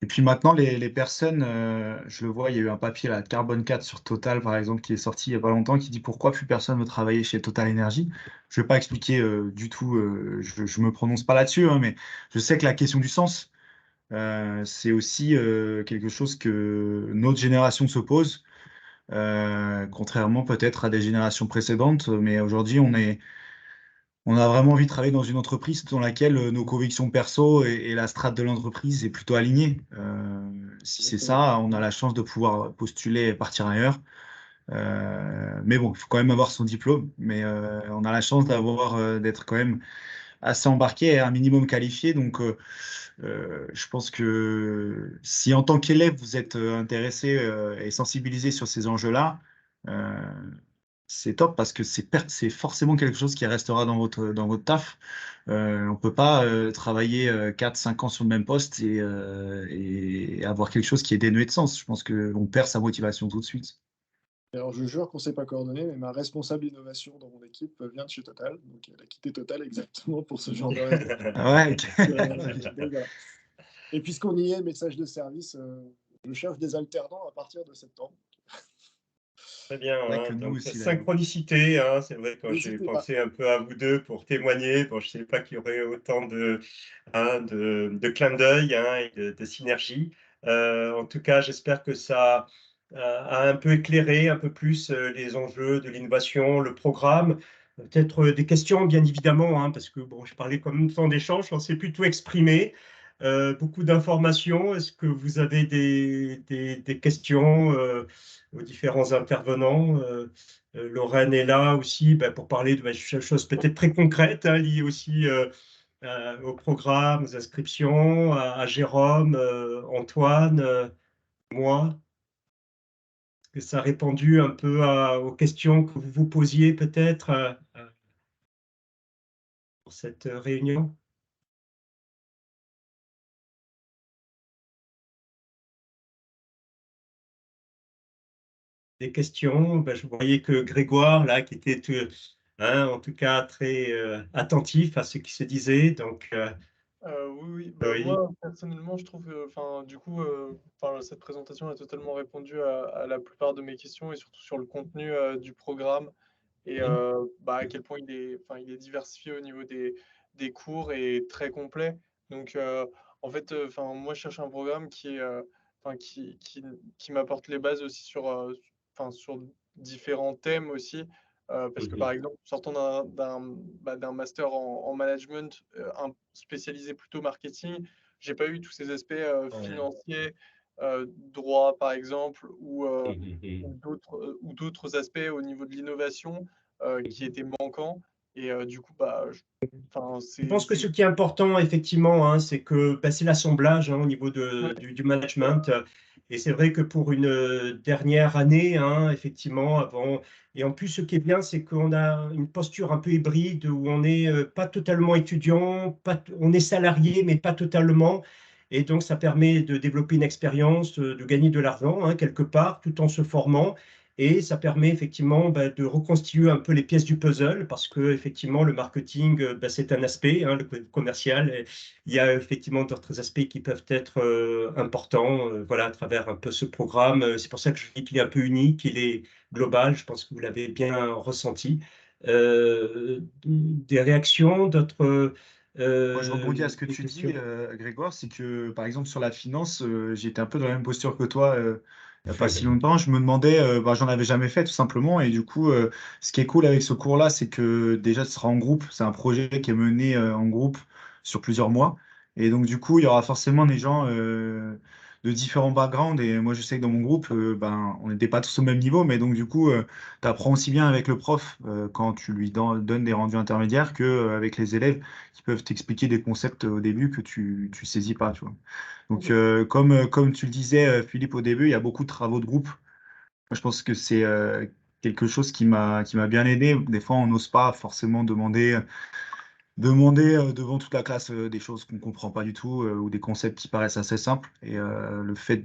B: Et puis maintenant, les personnes, je le vois, il y a eu un papier là, Carbone 4 sur Total, par exemple, qui est sorti il y a pas longtemps, qui dit pourquoi plus personne veut travailler chez Total Energy. Je ne vais pas expliquer du tout, je me prononce pas là-dessus, hein, mais je sais que la question du sens, c'est aussi quelque chose que notre génération se pose, contrairement peut-être à des générations précédentes. Mais aujourd'hui, on a vraiment envie de travailler dans une entreprise dans laquelle nos convictions perso et la strate de l'entreprise est plutôt alignée. Si c'est
C: Exactement.
B: ça, on a la chance de pouvoir postuler et partir ailleurs. Mais bon, il faut quand même avoir son diplôme. Mais on a la chance d'être quand même assez embarqué et un minimum qualifié. Donc, je pense que si en tant qu'élève, vous êtes intéressé et sensibilisé sur ces enjeux-là, euh, c'est top parce que c'est forcément quelque chose qui restera dans votre taf. On peut pas travailler 4-5 ans sur le même poste et avoir quelque chose qui est dénué de sens. Je pense qu'on perd sa motivation tout de suite.
C: Et alors je jure qu'on ne s'est pas coordonné, mais ma responsable innovation dans mon équipe vient de chez Total, donc elle a quitté Total exactement pour ce genre de raison.
B: Ah ouais, ok.
C: Donc voilà. Et puisqu'on y est, message de service, je cherche des alternants à partir de septembre.
A: très bien,
B: C'est vrai
A: hein,
B: que nous
A: donc
B: aussi d'ailleurs.
A: synchronicité, hein, c'est vrai quand j'ai
C: N'hésitez pas.
A: pensé un peu à vous 2 pour témoigner, bon je ne savais pas qu'il y aurait autant de clins d'œil, hein, et de synergie. En tout cas, j'espère que ça a un peu éclairé un peu plus, les enjeux de l'innovation, le programme. Peut-être, des questions bien évidemment, hein, parce que bon, je parlais comme une temps d'échange, on s'est plutôt exprimé. Beaucoup d'informations. Est-ce que vous avez des questions, aux différents intervenants? Lorraine est là aussi pour parler de choses peut-être très concrètes, hein, liées aussi au programme, aux inscriptions, à Jérôme, Antoine, moi. Est-ce que ça a répondu un peu aux questions que vous vous posiez peut-être pour cette réunion? Des questions? Je voyais que Grégoire, là, qui était hein, en tout cas très attentif à ce qui se disait. Donc,
D: Oui, oui.
A: oui.
D: Moi, personnellement, je trouve, enfin, du coup, cette présentation a totalement répondu à la plupart de mes questions et surtout sur le contenu du programme et
A: Oui.
D: à quel point il est diversifié au niveau des cours et très complet. Donc, en fait, moi, je cherche un programme qui est, qui m'apporte les bases aussi sur différents thèmes aussi. Parce que, par
A: Mhm.
D: exemple, sortant d'un master en management, spécialisé plutôt marketing, j'ai pas eu tous ces aspects
A: Ouais.
D: financiers, droit, par exemple,
A: Mhm.
D: ou d'autres aspects au niveau de l'innovation qui
A: Mhm.
D: étaient manquants. Et du coup,
A: Je pense que
D: c'est
A: ce qui est important, effectivement, hein, c'est que c'est l'assemblage hein, au niveau
D: ouais,
A: du management. Et c'est vrai que pour une dernière année, hein, effectivement, avant. Et en plus, ce qui est bien, c'est qu'on a une posture un peu hybride où on n'est pas totalement étudiant, on est salarié, mais pas totalement. Et donc, ça permet de développer une expérience, de gagner de l'argent, hein, quelque part, tout en se formant. Et ça permet effectivement de reconstituer un peu les pièces du puzzle parce que effectivement le marketing, c'est un aspect, hein, le commercial. Et il y a effectivement d'autres aspects qui peuvent être importants, voilà, à travers un peu ce programme. C'est pour ça que je dis qu'il est un peu unique, il est global. Je pense que vous l'avez bien ressenti. Des réactions, d'autres
B: Moi, je rebondis à ce que
A: des
B: tu dis,
A: questions?
B: Grégoire, c'est que, par exemple, sur la finance, j'étais un peu dans la même posture que toi il n'y a pas si longtemps. Je me demandais, j'en avais jamais fait tout simplement. Et du coup, ce qui est cool avec ce cours-là, c'est que déjà, ce sera en groupe. C'est un projet qui est mené en groupe sur plusieurs mois. Et donc, du coup, il y aura forcément des gens de différents backgrounds. Et moi, je sais que dans mon groupe, on n'était pas tous au même niveau. Mais donc, du coup, tu apprends aussi bien avec le prof quand tu lui donnes des rendus intermédiaires qu'avec les élèves qui peuvent t'expliquer des concepts au début que tu saisis pas, tu vois. Donc, comme tu le disais, Philippe, au début, il y a beaucoup de travaux de groupe. Moi, je pense que c'est quelque chose qui m'a bien aidé. Des fois, on n'ose pas forcément demander devant toute la classe des choses qu'on comprend pas du tout ou des concepts qui paraissent assez simples. Et le fait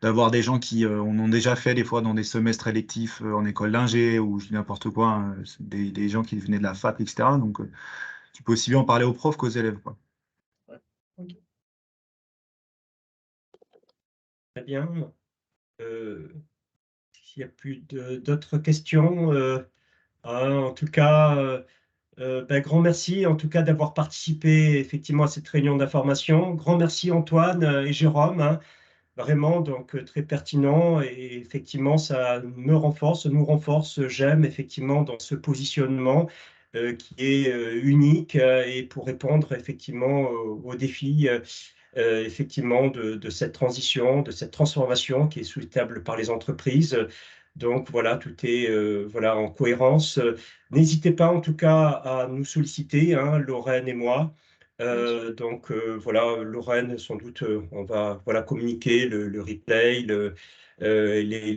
B: d'avoir des gens qui en ont déjà fait des fois dans des semestres électifs en école d'ingé ou je dis n'importe quoi, hein, des gens qui venaient de la fac, etc. Donc, tu peux aussi bien en parler aux profs qu'aux élèves, quoi.
D: ouais. Ok.
A: Très bien. S'il n'y a plus d'autres questions, en tout cas, grand merci en tout cas d'avoir participé effectivement à cette réunion d'information. Grand merci Antoine et Jérôme, hein, vraiment donc très pertinent et effectivement ça nous renforce, j'aime effectivement dans ce positionnement qui est unique et pour répondre effectivement aux défis effectivement de cette transition, de cette transformation qui est souhaitable par les entreprises. Donc voilà, tout est voilà, en cohérence. N'hésitez pas en tout cas à nous solliciter, hein, Lorraine et moi.
D: Bien sûr.
A: Donc voilà, Lorraine, sans doute, on va voilà, communiquer le replay, les